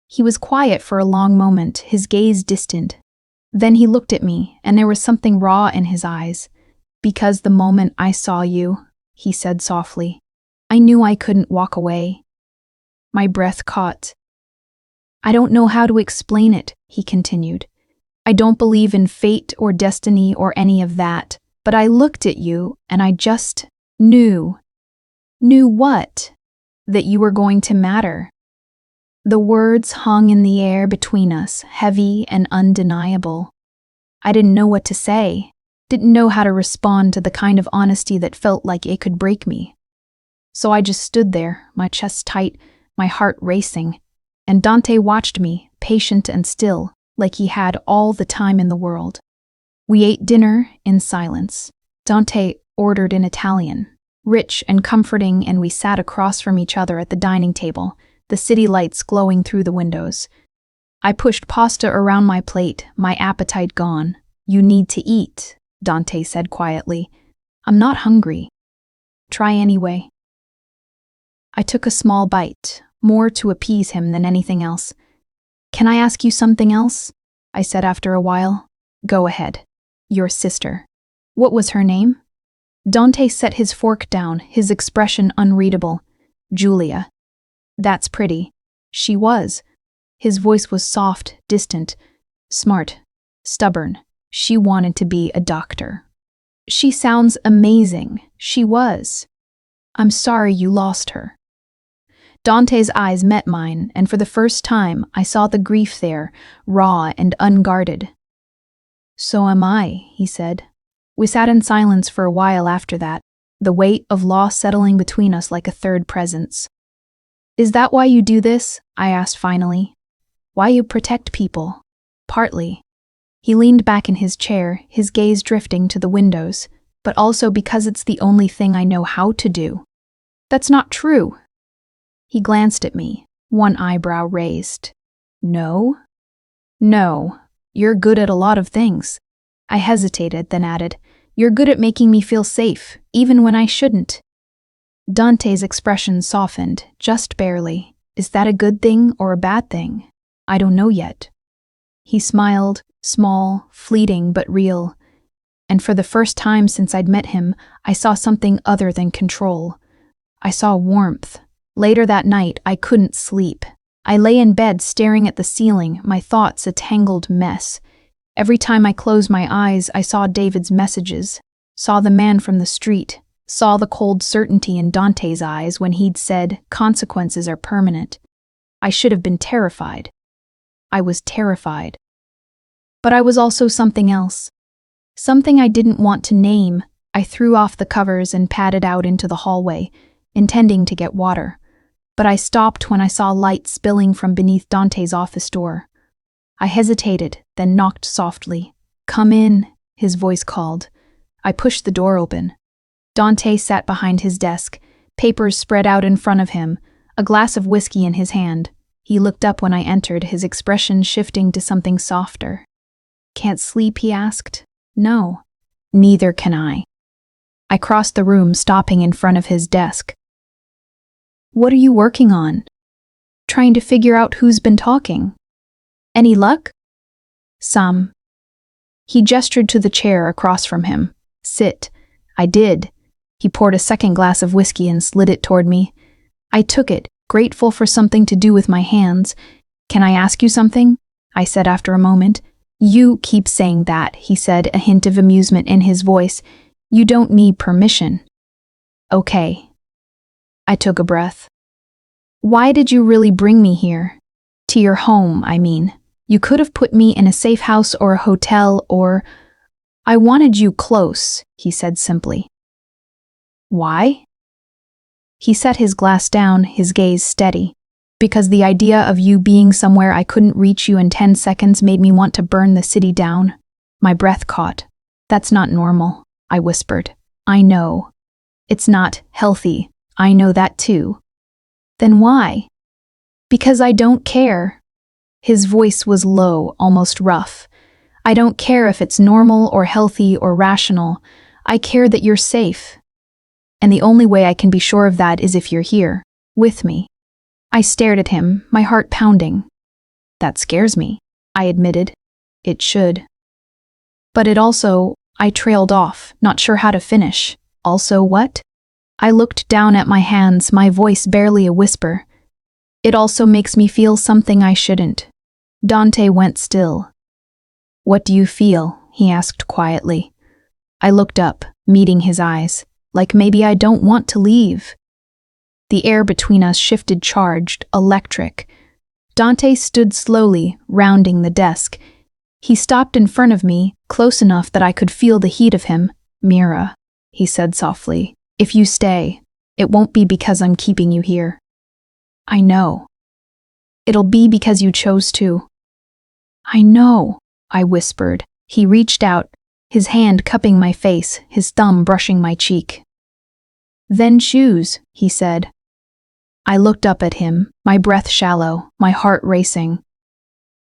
He was quiet for a long moment, his gaze distant. Then he looked at me, and there was something raw in his eyes. Because the moment I saw you, he said softly, I knew I couldn't walk away. My breath caught. I don't know how to explain it, he continued. I don't believe in fate or destiny or any of that, but I looked at you and I just knew. Knew what? That you were going to matter. The words hung in the air between us, heavy and undeniable. I didn't know what to say, didn't know how to respond to the kind of honesty that felt like it could break me. So I just stood there, my chest tight, my heart racing, and Dante watched me, patient and still, like he had all the time in the world. We ate dinner in silence. Dante ordered in Italian, rich and comforting, and we sat across from each other at the dining table, the city lights glowing through the windows. I pushed pasta around my plate, my appetite gone. You need to eat, Dante said quietly. I'm not hungry. Try anyway. I took a small bite, more to appease him than anything else. Can I ask you something else? I said after a while. Go ahead. Your sister. What was her name? Dante set his fork down, his expression unreadable. Julia. That's pretty. She was. His voice was soft, distant, smart, stubborn. She wanted to be a doctor. She sounds amazing. She was. I'm sorry you lost her. Dante's eyes met mine, and for the first time I saw the grief there, raw and unguarded. So am I, he said. We sat in silence for a while after that, the weight of loss settling between us like a third presence. Is that why you do this? I asked finally. Why you protect people? Partly. He leaned back in his chair, his gaze drifting to the windows, but also because it's the only thing I know how to do. That's not true. He glanced at me, one eyebrow raised. No? No. You're good at a lot of things. I hesitated, then added, You're good at making me feel safe, even when I shouldn't." Dante's expression softened, just barely. Is that a good thing or a bad thing? I don't know yet. He smiled, small, fleeting but real. And for the first time since I'd met him, I saw something other than control. I saw warmth. Later that night, I couldn't sleep. I lay in bed staring at the ceiling, my thoughts a tangled mess. Every time I closed my eyes, I saw David's messages, saw the man from the street, saw the cold certainty in Dante's eyes when he'd said, "Consequences are permanent." I should have been terrified. I was terrified. But I was also something else. Something I didn't want to name. I threw off the covers and padded out into the hallway, intending to get water. But I stopped when I saw light spilling from beneath Dante's office door. I hesitated, then knocked softly. "Come in," his voice called. I pushed the door open. Dante sat behind his desk, papers spread out in front of him, a glass of whiskey in his hand. He looked up when I entered, his expression shifting to something softer. "Can't sleep?" he asked. "No." "Neither can I." I crossed the room, stopping in front of his desk. "What are you working on?" "Trying to figure out who's been talking." "Any luck?" "Some." He gestured to the chair across from him. "Sit." I did. He poured a second glass of whiskey and slid it toward me. I took it, grateful for something to do with my hands. "Can I ask you something?" I said after a moment. "You keep saying that," he said, a hint of amusement in his voice. "You don't need permission." "Okay." I took a breath. "Why did you really bring me here? To your home, I mean. You could have put me in a safe house or a hotel or—" "I wanted you close," he said simply. "Why?" He set his glass down, his gaze steady. "Because the idea of you being somewhere I couldn't reach you in 10 seconds made me want to burn the city down." My breath caught. "That's not normal," I whispered. "I know. It's not healthy. I know that too." "Then why?" "Because I don't care." His voice was low, almost rough. "I don't care if it's normal or healthy or rational. I care that you're safe. And the only way I can be sure of that is if you're here, with me." I stared at him, my heart pounding. "That scares me," I admitted. "It should." "But it also—" I trailed off, not sure how to finish. "Also what?" I looked down at my hands, my voice barely a whisper. "It also makes me feel something I shouldn't." Dante went still. "What do you feel?" he asked quietly. I looked up, meeting his eyes, like maybe I don't want to leave. The air between us shifted, charged, electric. Dante stood slowly, rounding the desk. He stopped in front of me, close enough that I could feel the heat of him. "Mira," he said softly, "if you stay, it won't be because I'm keeping you here." "I know." "It'll be because you chose to." "I know," I whispered. He reached out, his hand cupping my face, his thumb brushing my cheek. "Then choose," he said. I looked up at him, my breath shallow, my heart racing.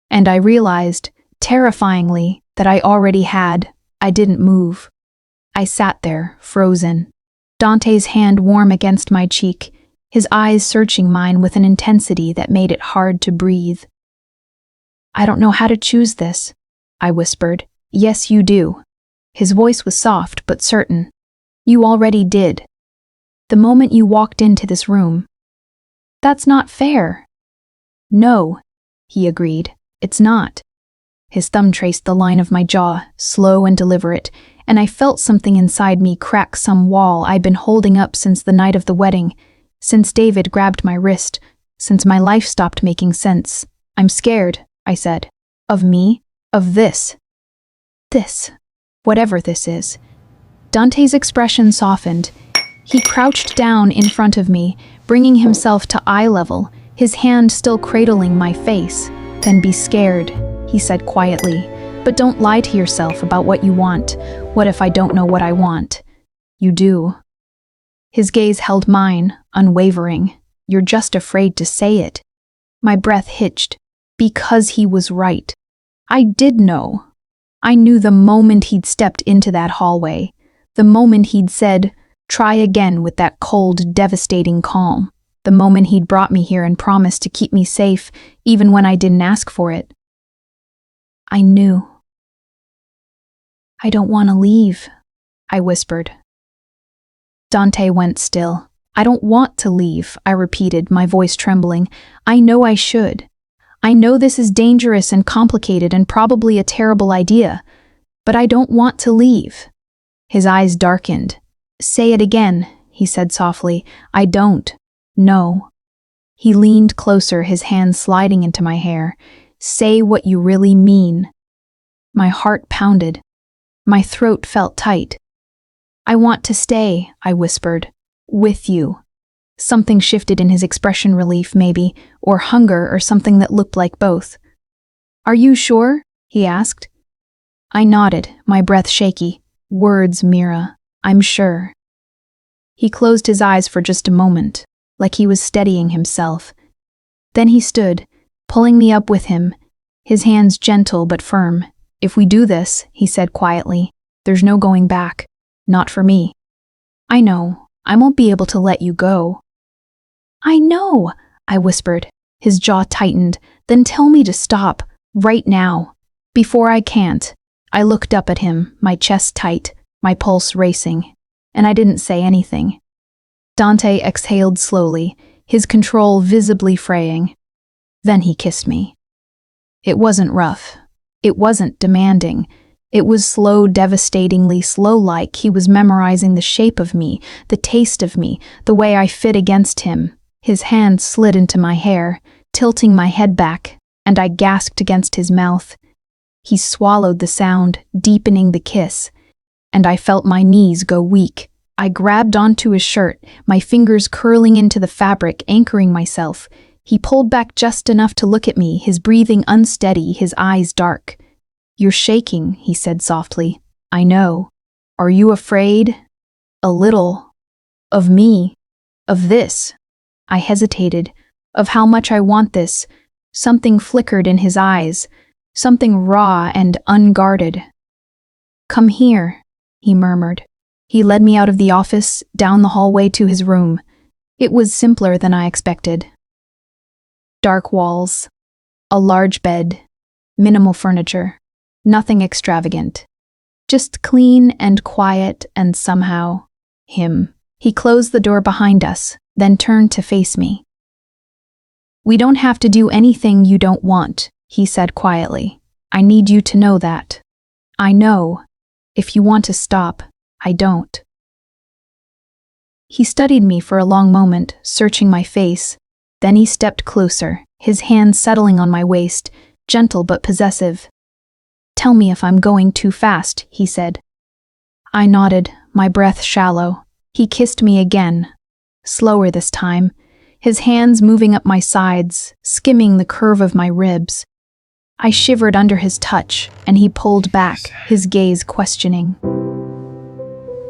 And I realized, terrifyingly, that I already had. I didn't move. I sat there, frozen. Dante's hand warm against my cheek, his eyes searching mine with an intensity that made it hard to breathe. "I don't know how to choose this," I whispered. "Yes, you do." His voice was soft but certain. "You already did. The moment you walked into this room." "That's not fair." "No," he agreed. "It's not." His thumb traced the line of my jaw, slow and deliberate, and I felt something inside me crack some wall I'd been holding up since the night of the wedding, since David grabbed my wrist, since my life stopped making sense. "I'm scared," I said. "Of me? Of this?" "This. Whatever this is." Dante's expression softened. He crouched down in front of me, bringing himself to eye level, his hand still cradling my face. "Then be scared," he said quietly. "But don't lie to yourself about what you want. What if I don't know what I want?" "You do." His gaze held mine, unwavering. "You're just afraid to say it." My breath hitched. Because he was right. I did know. I knew the moment he'd stepped into that hallway. The moment he'd said, "Try again," with that cold, devastating calm. The moment he'd brought me here and promised to keep me safe, even when I didn't ask for it. I knew. "I don't want to leave," I whispered. Dante went still. "I don't want to leave," I repeated, my voice trembling. "I know I should. I know this is dangerous and complicated and probably a terrible idea, but I don't want to leave." His eyes darkened. "Say it again," he said softly. "I don't. No." He leaned closer, his hand sliding into my hair. "Say what you really mean." My heart pounded. My throat felt tight. "I want to stay," I whispered. "With you." Something shifted in his expression, relief maybe, or hunger, or something that looked like both. "Are you sure?" he asked. I nodded, my breath shaky. "Words, Mira. I'm sure." He closed his eyes for just a moment, like he was steadying himself. Then he stood, pulling me up with him, his hands gentle but firm. "If we do this," he said quietly, "there's no going back. Not for me." "I know. I won't be able to let you go." "I know," I whispered. His jaw tightened. "Then tell me to stop, right now." "Before I can't." I looked up at him, my chest tight, my pulse racing, and I didn't say anything. Dante exhaled slowly, his control visibly fraying. Then he kissed me. It wasn't rough. It wasn't demanding. It was slow, devastatingly slow, like he was memorizing the shape of me, the taste of me, the way I fit against him. His hand slid into my hair, tilting my head back, and I gasped against his mouth. He swallowed the sound, deepening the kiss, and I felt my knees go weak. I grabbed onto his shirt, my fingers curling into the fabric, anchoring myself. He pulled back just enough to look at me, his breathing unsteady, his eyes dark. "You're shaking," he said softly. "I know. Are you afraid?" "A little. Of me. Of this." I hesitated. "Of how much I want this." Something flickered in his eyes, something raw and unguarded. "Come here," he murmured. He led me out of the office, down the hallway to his room. It was simpler than I expected. Dark walls, a large bed, minimal furniture, nothing extravagant. Just clean and quiet and somehow him. He closed the door behind us, then turned to face me. "We don't have to do anything you don't want," he said quietly. "I need you to know that. I know. If you want to stop, I don't." He studied me for a long moment, searching my face. Then he stepped closer, his hand settling on my waist, gentle but possessive. "Tell me if I'm going too fast," he said. I nodded, my breath shallow. He kissed me again, slower this time, his hands moving up my sides, skimming the curve of my ribs. I shivered under his touch, and he pulled back, his gaze questioning.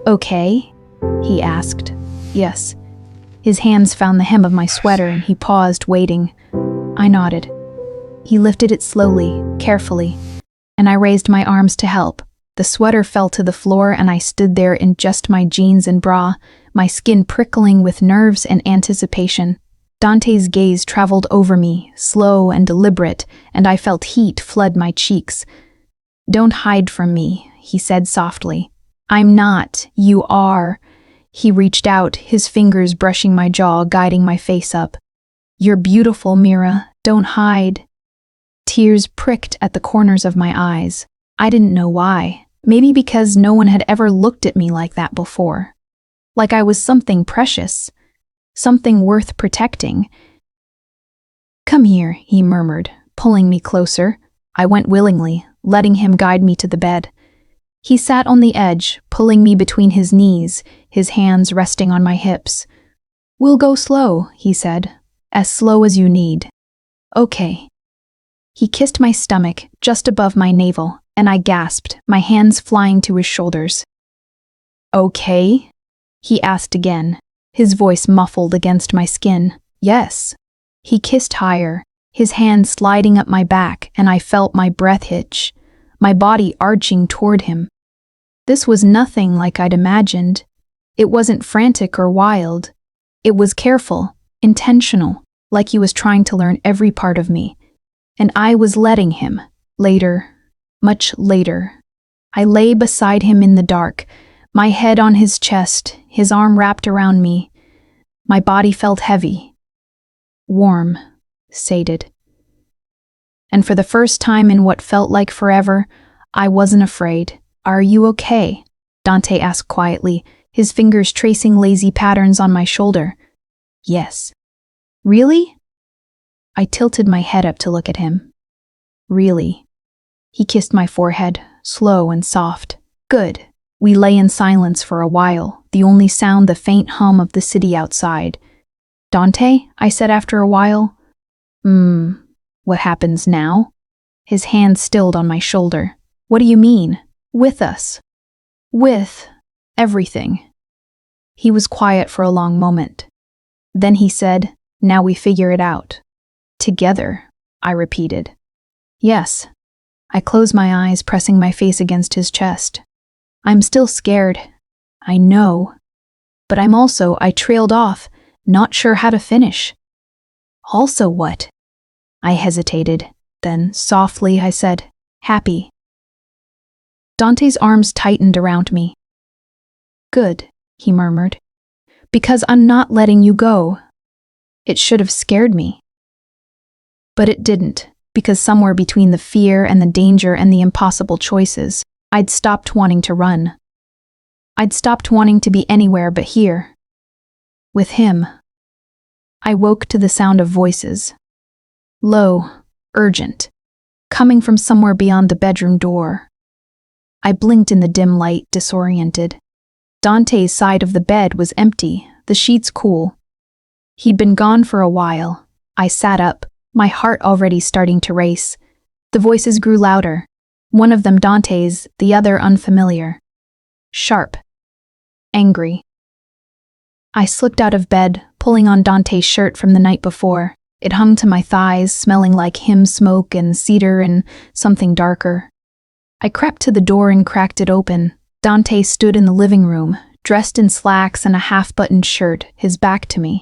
"Okay?" he asked. "Yes." His hands found the hem of my sweater, and he paused, waiting. I nodded. He lifted it slowly, carefully, and I raised my arms to help. The sweater fell to the floor, and I stood there in just my jeans and bra, my skin prickling with nerves and anticipation. Dante's gaze traveled over me, slow and deliberate, and I felt heat flood my cheeks. "Don't hide from me," he said softly. "I'm not. You are." He reached out, his fingers brushing my jaw, guiding my face up. "You're beautiful, Mira. Don't hide." Tears pricked at the corners of my eyes. I didn't know why. Maybe because no one had ever looked at me like that before. Like I was something precious. Something worth protecting. "Come here," he murmured, pulling me closer. I went willingly, letting him guide me to the bed. He sat on the edge, pulling me between his knees, his hands resting on my hips. "We'll go slow," he said. "As slow as you need." "Okay." He kissed my stomach, just above my navel, and I gasped, my hands flying to his shoulders. "Okay?" he asked again, his voice muffled against my skin. "Yes." He kissed higher, his hand sliding up my back, and I felt my breath hitch, my body arching toward him. This was nothing like I'd imagined. It wasn't frantic or wild. It was careful, intentional, like he was trying to learn every part of me. And I was letting him. Later, much later, I lay beside him in the dark, my head on his chest, his arm wrapped around me. My body felt heavy, warm, sated. And for the first time in what felt like forever, I wasn't afraid. "Are you okay?" Dante asked quietly, his fingers tracing lazy patterns on my shoulder. "Yes." "Really?" I tilted my head up to look at him. "Really." He kissed my forehead, slow and soft. "Good." We lay in silence for a while, the only sound the faint hum of the city outside. "Dante," I said after a while. What happens now?" His hand stilled on my shoulder. "What do you mean? With us?" "With everything." He was quiet for a long moment. Then he said, "Now we figure it out." "Together," I repeated. "Yes." I closed my eyes, pressing my face against his chest. "I'm still scared. I know. But I trailed off, not sure how to finish." "Also what?" I hesitated. Then, softly, I said, "Happy." Dante's arms tightened around me. "Good," he murmured. "Because I'm not letting you go." It should have scared me. But it didn't, because somewhere between the fear and the danger and the impossible choices, I'd stopped wanting to run. I'd stopped wanting to be anywhere but here. With him. I woke to the sound of voices. Low, urgent, coming from somewhere beyond the bedroom door. I blinked in the dim light, disoriented. Dante's side of the bed was empty, the sheets cool. He'd been gone for a while. I sat up, my heart already starting to race. The voices grew louder. One of them Dante's, the other unfamiliar. Sharp. Angry. I slipped out of bed, pulling on Dante's shirt from the night before. It hung to my thighs, smelling like hymn smoke and cedar and something darker. I crept to the door and cracked it open. Dante stood in the living room, dressed in slacks and a half-buttoned shirt, his back to me.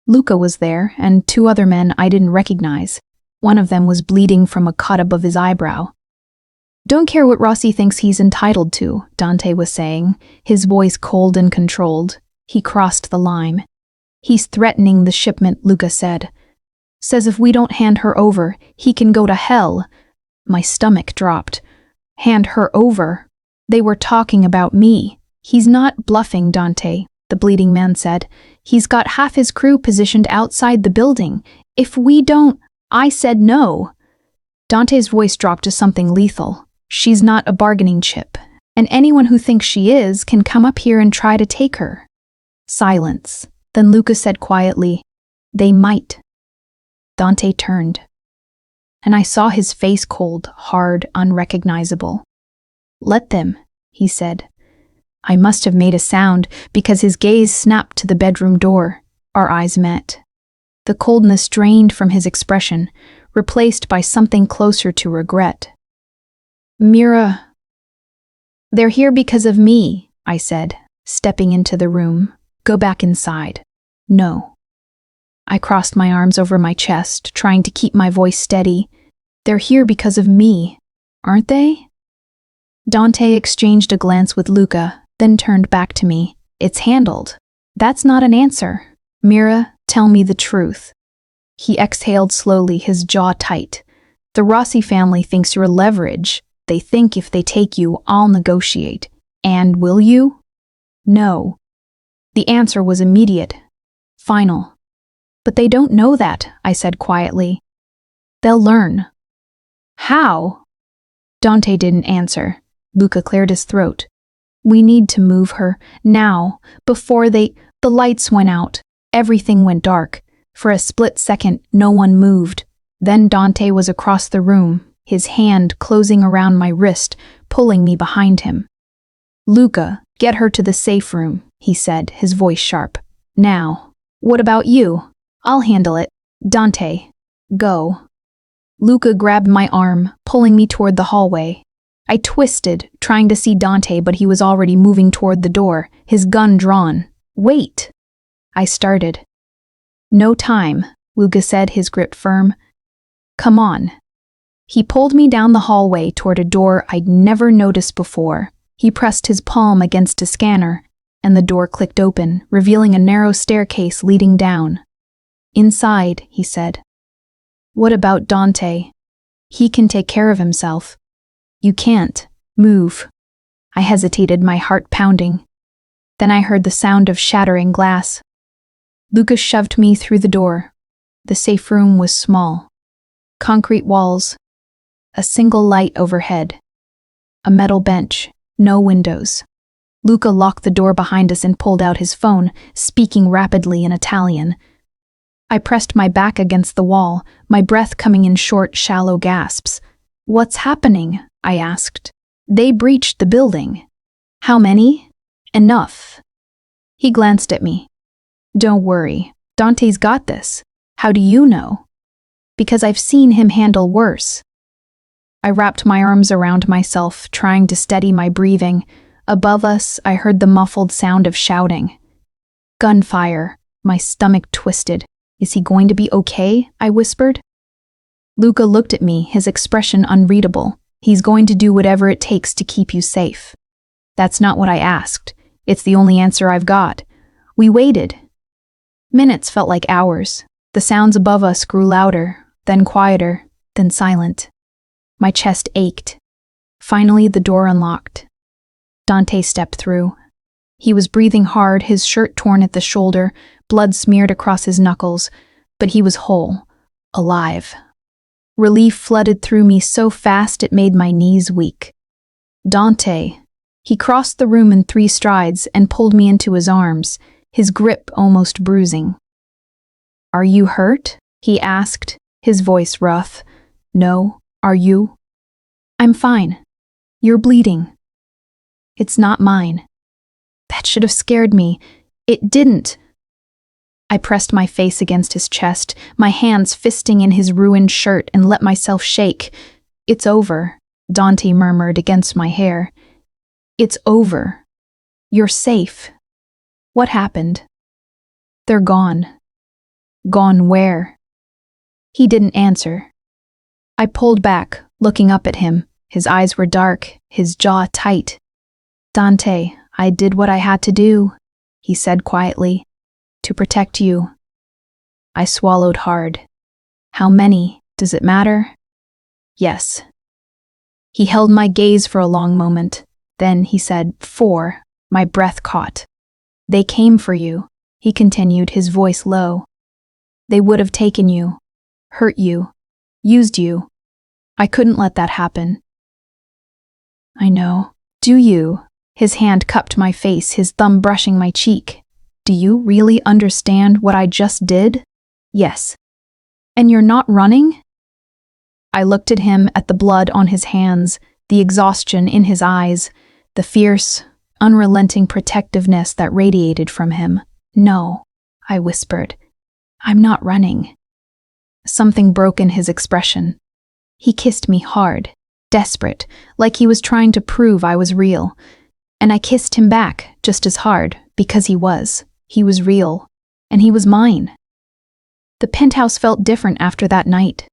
Luca was there, and two other men I didn't recognize. One of them was bleeding from a cut above his eyebrow. "Don't care what Rossi thinks he's entitled to," Dante was saying, his voice cold and controlled. He crossed the line. "He's threatening the shipment," Luca said. "Says if we don't hand her over, he can go to hell." My stomach dropped. Hand her over? They were talking about me. "He's not bluffing, Dante," the bleeding man said. "He's got half his crew positioned outside the building. If we don't—" I said no. Dante's voice dropped to something lethal. "She's not a bargaining chip, and anyone who thinks she is can come up here and try to take her." Silence. Then Luca said quietly, "They might." Dante turned, and I saw his face cold, hard, unrecognizable. "Let them," he said. I must have made a sound because his gaze snapped to the bedroom door. Our eyes met. The coldness drained from his expression, replaced by something closer to regret. "Mira, they're here because of me," I said, stepping into the room. "Go back inside." "No." I crossed my arms over my chest, trying to keep my voice steady. "They're here because of me, aren't they?" Dante exchanged a glance with Luca, then turned back to me. "It's handled." "That's not an answer. Mira, tell me the truth." He exhaled slowly, his jaw tight. "The Rossi family thinks you're leverage. They think if they take you, I'll negotiate. And will you?" "No." The answer was immediate, final. "But they don't know that," I said quietly. "They'll learn." "How?" Dante didn't answer. Luca cleared his throat. "We need to move her, now, before they—" The lights went out. Everything went dark. For a split second, no one moved. Then Dante was across the room, his hand closing around my wrist, pulling me behind him. "Luca, get her to the safe room," he said, his voice sharp. "Now. What about you?" "I'll handle it." "Dante, go." Luca grabbed my arm, pulling me toward the hallway. I twisted, trying to see Dante, but he was already moving toward the door, his gun drawn. "Wait!" I started. "No time," Luca said, his grip firm. "Come on." He pulled me down the hallway toward a door I'd never noticed before. He pressed his palm against a scanner, and the door clicked open, revealing a narrow staircase leading down. "Inside," he said. "What about Dante? He can take care of himself." "You can't. Move." I hesitated, my heart pounding. Then I heard the sound of shattering glass. Lucas shoved me through the door. The safe room was small. Concrete walls. A single light overhead. A metal bench. No windows. Luca locked the door behind us and pulled out his phone, speaking rapidly in Italian. I pressed my back against the wall, my breath coming in short, shallow gasps. "What's happening?" I asked. "They breached the building." "How many?" "Enough." He glanced at me. "Don't worry. Dante's got this." "How do you know?" "Because I've seen him handle worse." I wrapped my arms around myself, trying to steady my breathing. Above us, I heard the muffled sound of shouting. Gunfire. My stomach twisted. "Is he going to be okay?" I whispered. Luca looked at me, his expression unreadable. "He's going to do whatever it takes to keep you safe." "That's not what I asked. It's the only answer I've got." We waited. Minutes felt like hours. The sounds above us grew louder, then quieter, then silent. My chest ached. Finally, the door unlocked. Dante stepped through. He was breathing hard, his shirt torn at the shoulder, blood smeared across his knuckles, but he was whole, alive. Relief flooded through me so fast it made my knees weak. "Dante." He crossed the room in 3 strides and pulled me into his arms, his grip almost bruising. "Are you hurt?" he asked, his voice rough. "No. Are you?" "I'm fine. You're bleeding." "It's not mine." That should have scared me. It didn't. I pressed my face against his chest, my hands fisting in his ruined shirt, and let myself shake. "It's over," Dante murmured against my hair. "It's over. You're safe." "What happened?" "They're gone." "Gone where?" He didn't answer. I pulled back, looking up at him. His eyes were dark, his jaw tight. "Dante, I did what I had to do," he said quietly. "To protect you." I swallowed hard. "How many? Does it matter?" "Yes." He held my gaze for a long moment. Then he said, "4." My breath caught. "They came for you," he continued, his voice low. "They would have taken you, hurt you, used you. I couldn't let that happen." "I know. Do you?" His hand cupped my face, his thumb brushing my cheek. "Do you really understand what I just did?" "Yes." "And you're not running?" I looked at him, at the blood on his hands, the exhaustion in his eyes, the fierce, unrelenting protectiveness that radiated from him. "No," I whispered. "I'm not running." Something broke in his expression. He kissed me hard, desperate, like he was trying to prove I was real. And I kissed him back just as hard, because he was. He was real. And he was mine. The penthouse felt different after that night.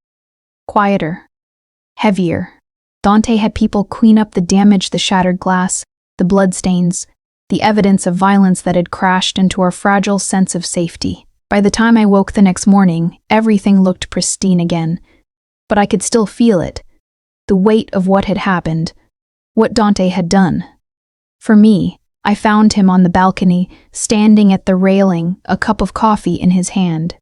Quieter. Heavier. Dante had people clean up the damage, the shattered glass, the bloodstains, the evidence of violence that had crashed into our fragile sense of safety. By the time I woke the next morning, everything looked pristine again. But I could still feel it. The weight of what had happened. What Dante had done. For me, I found him on the balcony, standing at the railing, a cup of coffee in his hand.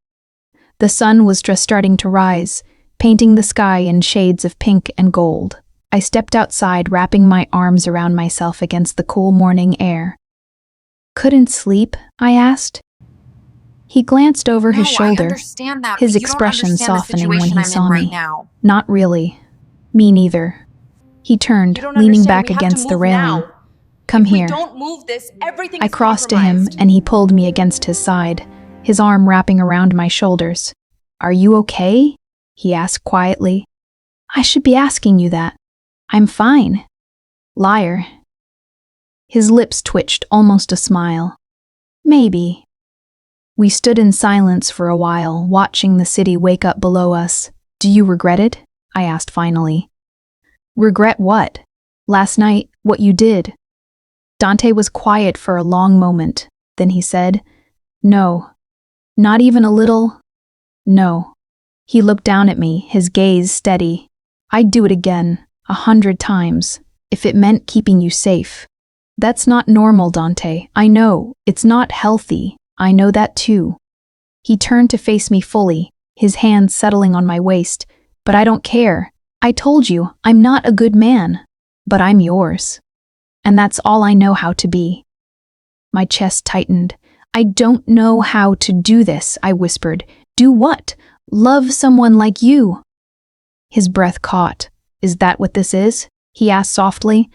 The sun was just starting to rise, painting the sky in shades of pink and gold. I stepped outside, wrapping my arms around myself against the cool morning air. "Couldn't sleep?" I asked. He glanced over his shoulder, I understand that, his but you don't expression understand the softening when situation he I'm saw in right me. now. "Not really. Me neither." He turned, You don't leaning understand. back We have to against the move railing. now. "Come If we here." don't move this, everything I is crossed to him, compromised. and he pulled me against his side, his arm wrapping around my shoulders. "Are you okay?" he asked quietly. "I should be asking you that." "I'm fine." Liar. His lips twitched, almost a smile. Maybe. We stood in silence for a while, watching the city wake up below us. Do you regret it? I asked finally. Regret what? Last night, what you did. Dante was quiet for a long moment. Then he said, No. Not even a little? No. He looked down at me, his gaze steady. I'd do it again, 100 times, if it meant keeping you safe. That's not normal, Dante. I know. It's not healthy. I know that too. He turned to face me fully, his hands settling on my waist. But I don't care. I told you, I'm not a good man. But I'm yours. And that's all I know how to be. My chest tightened. I don't know how to do this, I whispered. Do what? Love someone like you. His breath caught. Is that what this is? He asked softly.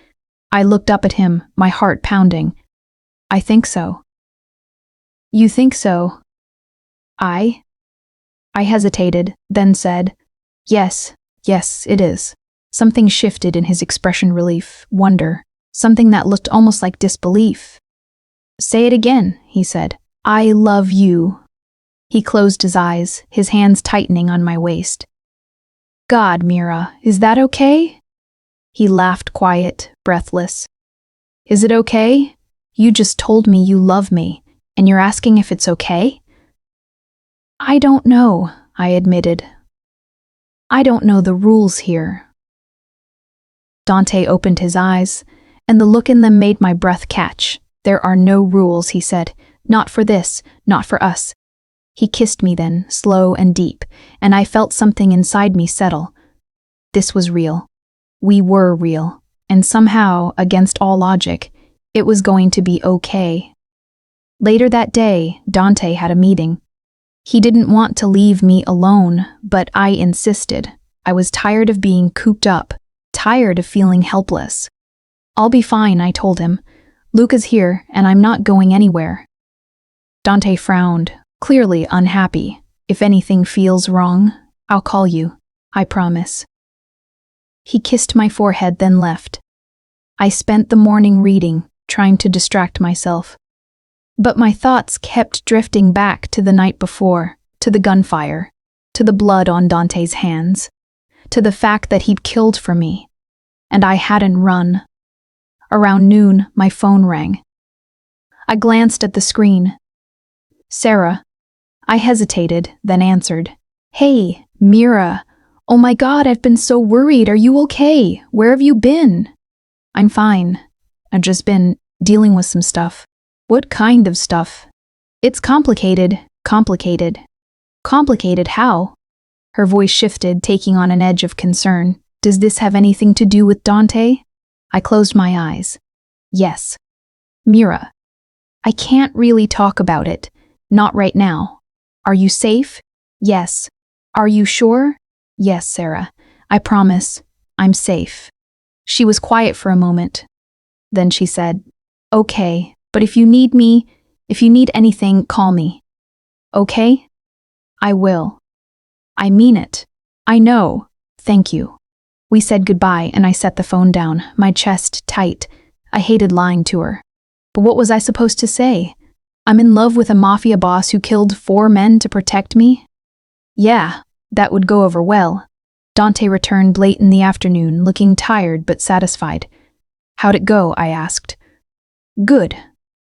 I looked up at him, my heart pounding. I think so. You think so? I hesitated, then said, Yes, it is. Something shifted in his expression, relief, wonder, something that looked almost like disbelief. Say it again, he said. I love you. He closed his eyes, his hands tightening on my waist. God, Mira, is that okay? He laughed, quiet, breathless. Is it okay? You just told me you love me, and you're asking if it's okay? I don't know, I admitted. I don't know the rules here. Dante opened his eyes, and the look in them made my breath catch. There are no rules, he said. Not for this, not for us. He kissed me then, slow and deep, and I felt something inside me settle. This was real. We were real, and somehow, against all logic, it was going to be okay. Later that day, Dante had a meeting. He didn't want to leave me alone, but I insisted. I was tired of being cooped up, tired of feeling helpless. I'll be fine, I told him. Luca's here, and I'm not going anywhere. Dante frowned, clearly unhappy. If anything feels wrong, I'll call you. I promise. He kissed my forehead, then left. I spent the morning reading, trying to distract myself. But my thoughts kept drifting back to the night before, to the gunfire, to the blood on Dante's hands, to the fact that he'd killed for me, and I hadn't run. Around noon, my phone rang. I glanced at the screen. Sarah. I hesitated, then answered. Hey, Mira. Oh my God, I've been so worried. Are you okay? Where have you been? I'm fine. I've just been dealing with some stuff. What kind of stuff? It's complicated. Complicated how? Her voice shifted, taking on an edge of concern. Does this have anything to do with Dante? I closed my eyes. Yes. Mira. I can't really talk about it. Not right now. Are you safe? Yes. Are you sure? Yes, Sarah. I promise. I'm safe. She was quiet for a moment. Then she said, Okay, but if you need me, if you need anything, call me. Okay? I will. I mean it. I know. Thank you. We said goodbye and I set the phone down, my chest tight. I hated lying to her. But what was I supposed to say? I'm in love with a mafia boss who killed 4 men to protect me? Yeah, that would go over well. Dante returned late in the afternoon, looking tired but satisfied. How'd it go? I asked. Good.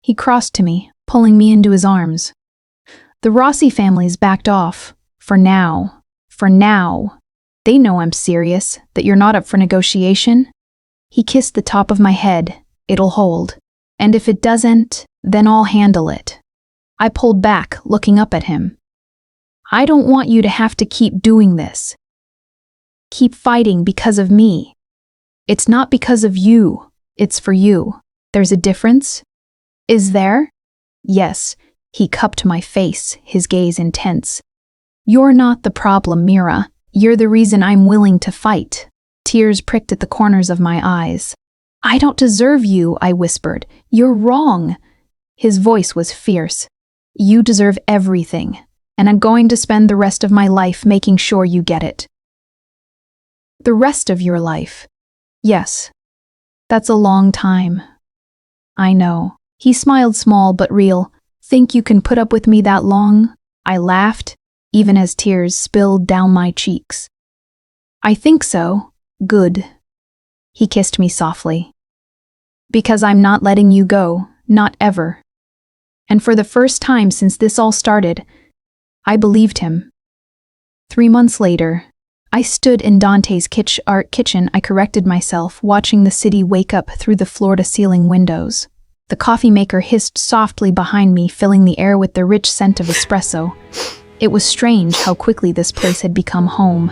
He crossed to me, pulling me into his arms. The Rossi family's backed off. For now. For now. They know I'm serious, that you're not up for negotiation. He kissed the top of my head. It'll hold. And if it doesn't, then I'll handle it. I pulled back, looking up at him. I don't want you to have to keep doing this. Keep fighting because of me. It's not because of you. It's for you. There's a difference? Is there? Yes. He cupped my face, his gaze intense. You're not the problem, Mira. You're the reason I'm willing to fight. Tears pricked at the corners of my eyes. I don't deserve you, I whispered. You're wrong. His voice was fierce. You deserve everything, and I'm going to spend the rest of my life making sure you get it. The rest of your life? Yes. That's a long time. I know. He smiled small but real. Think you can put up with me that long? I laughed, even as tears spilled down my cheeks. I think so. Good. He kissed me softly. Because I'm not letting you go, not ever. And for the first time since this all started, I believed him. 3 months later, I stood in Dante's kitchen. I corrected myself, watching the city wake up through the floor-to-ceiling windows. The coffee maker hissed softly behind me, filling the air with the rich scent of espresso. It was strange how quickly this place had become home.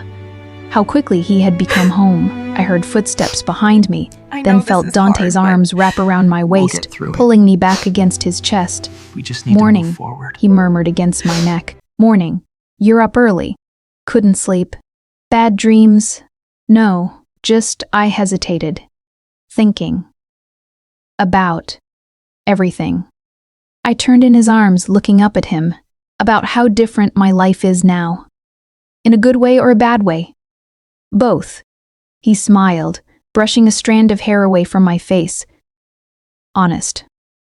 How quickly he had become home. I heard footsteps behind me, then felt Dante's arms wrap around my waist, pulling me back against his chest. We just need to move forward. He murmured against my neck. Morning. You're up early. Couldn't sleep. Bad dreams? No, just I hesitated. Thinking. About everything. I turned in his arms, looking up at him, about how different my life is now. In a good way or a bad way? Both. He smiled, brushing a strand of hair away from my face. Honest.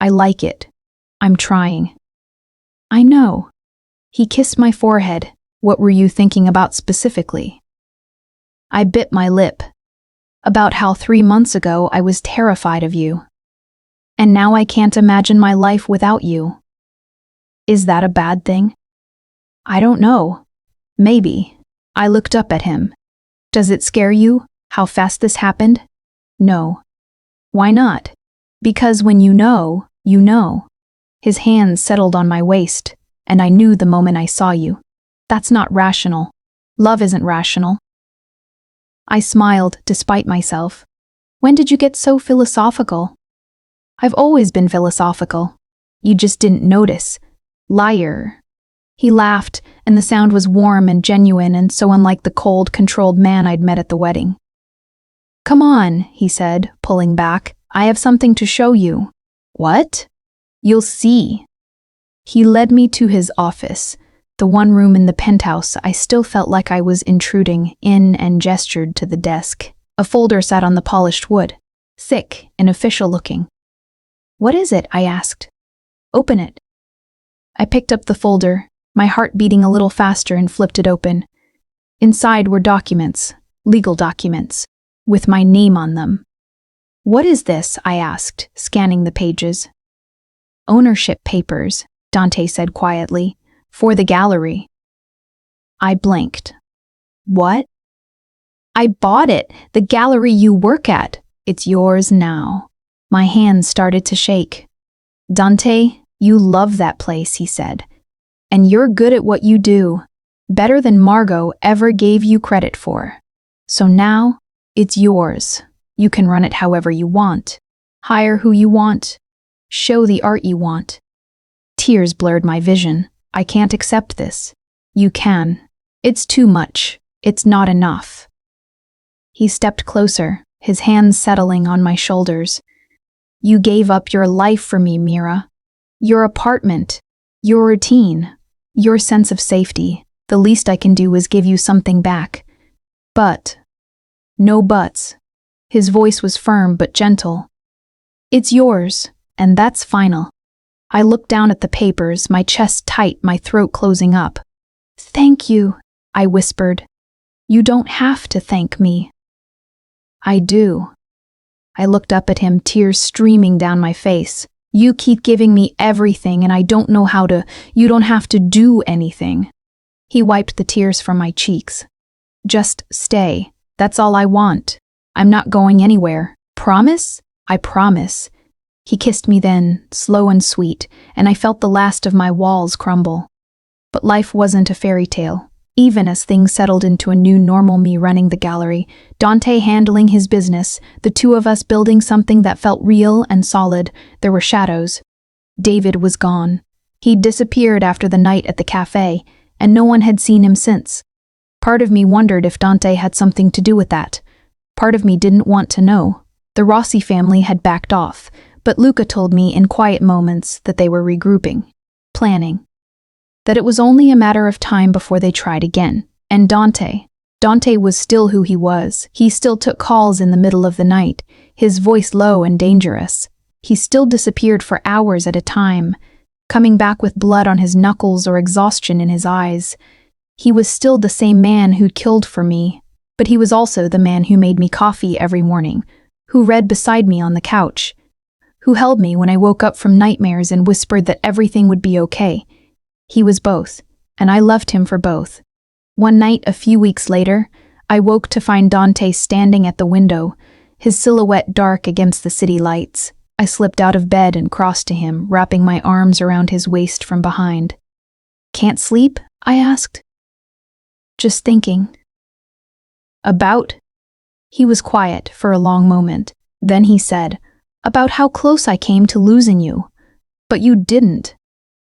I like it. I'm trying. I know. He kissed my forehead. What were you thinking about specifically? I bit my lip. About how 3 months ago I was terrified of you. And now I can't imagine my life without you. Is that a bad thing? I don't know. Maybe. I looked up at him. Does it scare you, how fast this happened? No. Why not? Because when you know, you know. His hands settled on my waist, and I knew the moment I saw you. That's not rational. Love isn't rational. I smiled, despite myself. When did you get so philosophical? I've always been philosophical. You just didn't notice. Liar. He laughed, and the sound was warm and genuine and so unlike the cold, controlled man I'd met at the wedding. Come on, he said, pulling back. I have something to show you. What? You'll see. He led me to his office, the one room in the penthouse. I still felt like I was intruding in and gestured to the desk. A folder sat on the polished wood, thick and official looking. What is it? I asked. Open it. I picked up the folder, my heart beating a little faster, and flipped it open. Inside were documents, legal documents, with my name on them. What is this? I asked, scanning the pages. Ownership papers, Dante said quietly, for the gallery. I blinked. What? I bought it, the gallery you work at. It's yours now. My hands started to shake. Dante, you love that place, he said. And you're good at what you do, better than Margot ever gave you credit for. So now, it's yours. You can run it however you want, hire who you want, show the art you want. Tears blurred my vision. I can't accept this. You can. It's too much. It's not enough. He stepped closer, his hands settling on my shoulders. You gave up your life for me, Mira. Your apartment, your routine, your sense of safety. The least I can do is give you something back. But, no buts. His voice was firm but gentle. It's yours, and that's final. I looked down at the papers, my chest tight, my throat closing up. Thank you, I whispered. You don't have to thank me. I do. I looked up at him, tears streaming down my face. You keep giving me everything and I don't know how to. You don't have to do anything. He wiped the tears from my cheeks. Just stay. That's all I want. I'm not going anywhere. Promise? I promise. He kissed me then, slow and sweet, and I felt the last of my walls crumble. But life wasn't a fairy tale. Even as things settled into a new normal, me running the gallery, Dante handling his business, the two of us building something that felt real and solid, there were shadows. David was gone. He'd disappeared after the night at the cafe, and no one had seen him since. Part of me wondered if Dante had something to do with that. Part of me didn't want to know. The Rossi family had backed off, but Luca told me in quiet moments that they were regrouping, planning. That it was only a matter of time before they tried again. And Dante was still who he was. He still took calls in the middle of the night. his voice low and dangerous. He still disappeared for hours at a time, coming back with blood on his knuckles or exhaustion in his eyes. He was still the same man who'd killed for me, but he was also the man who made me coffee every morning, who read beside me on the couch, who held me when I woke up from nightmares and whispered that everything would be okay. He was both, and I loved him for both. One night, a few weeks later, I woke to find Dante standing at the window, his silhouette dark against the city lights. I slipped out of bed and crossed to him, wrapping my arms around his waist from behind. "Can't sleep?" I asked. "Just thinking." "About?" He was quiet for a long moment. Then he said, "About how close I came to losing you. But you didn't.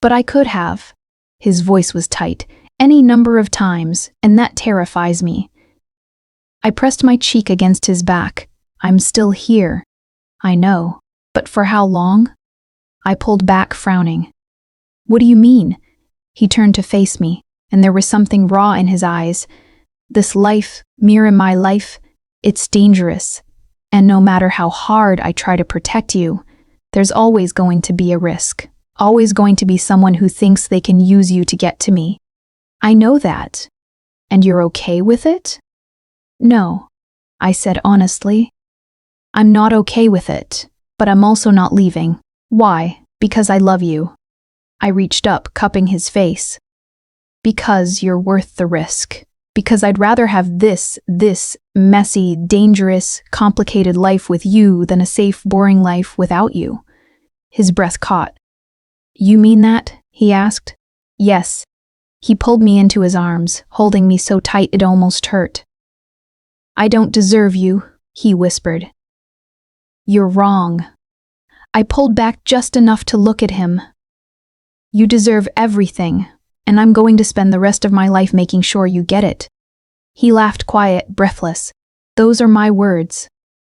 But I could have." His voice was tight, any number of times, and that terrifies me. I pressed my cheek against his back. "I'm still here." "I know. But for how long?" I pulled back, frowning. "What do you mean?" He turned to face me, and there was something raw in his eyes. "This life, Mira, my life, it's dangerous. And no matter how hard I try to protect you, there's always going to be a risk. Always going to be someone who thinks they can use you to get to me. I know that. And you're okay with it?" "No," I said honestly. "I'm not okay with it, but I'm also not leaving." "Why?" "Because I love you." I reached up, cupping his face. "Because you're worth the risk. Because I'd rather have this messy, dangerous, complicated life with you than a safe, boring life without you." His breath caught. "You mean that?" he asked. "Yes." He pulled me into his arms, holding me so tight it almost hurt. "I don't deserve you," he whispered. "You're wrong." I pulled back just enough to look at him. "You deserve everything, and I'm going to spend the rest of my life making sure you get it." He laughed, quiet, breathless. "Those are my words."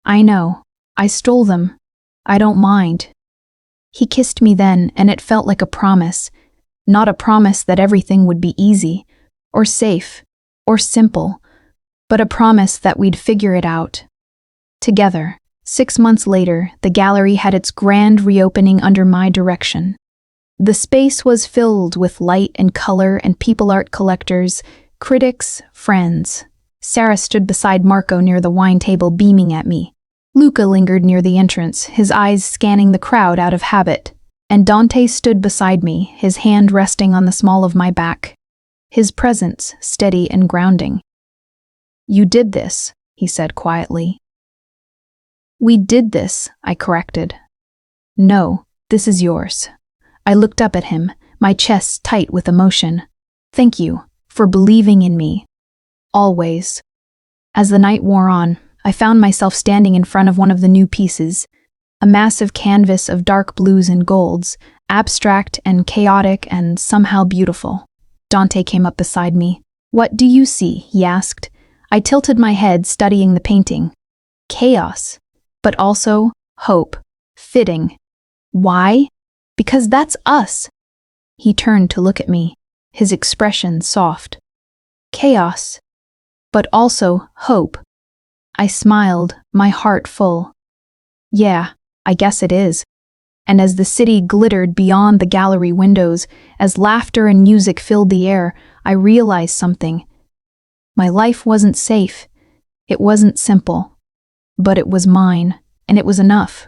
"I know. I stole them. I don't mind." He kissed me then, and it felt like a promise. Not a promise that everything would be easy, or safe, or simple, but a promise that we'd figure it out. Together. 6 months later, the gallery had its grand reopening under my direction. The space was filled with light and color and people art collectors, critics, friends. Sarah stood beside Marco near the wine table, beaming at me. Luca lingered near the entrance, his eyes scanning the crowd out of habit. And Dante stood beside me, his hand resting on the small of my back. His presence steady and grounding. "You did this," he said quietly. "We did this," I corrected. "No, this is yours." I looked up at him, my chest tight with emotion. "Thank you for believing in me. Always." As the night wore on, I found myself standing in front of one of the new pieces, a massive canvas of dark blues and golds, abstract and chaotic and somehow beautiful. Dante came up beside me. "What do you see?" he asked. I tilted my head, studying the painting. "Chaos, but also hope. Fitting. Why? Because that's us." He turned to look at me, his expression soft. "Chaos, but also hope." I smiled, my heart full. "Yeah, I guess it is." And as the city glittered beyond the gallery windows, as laughter and music filled the air, I realized something. My life wasn't safe. It wasn't simple. But it was mine, and it was enough.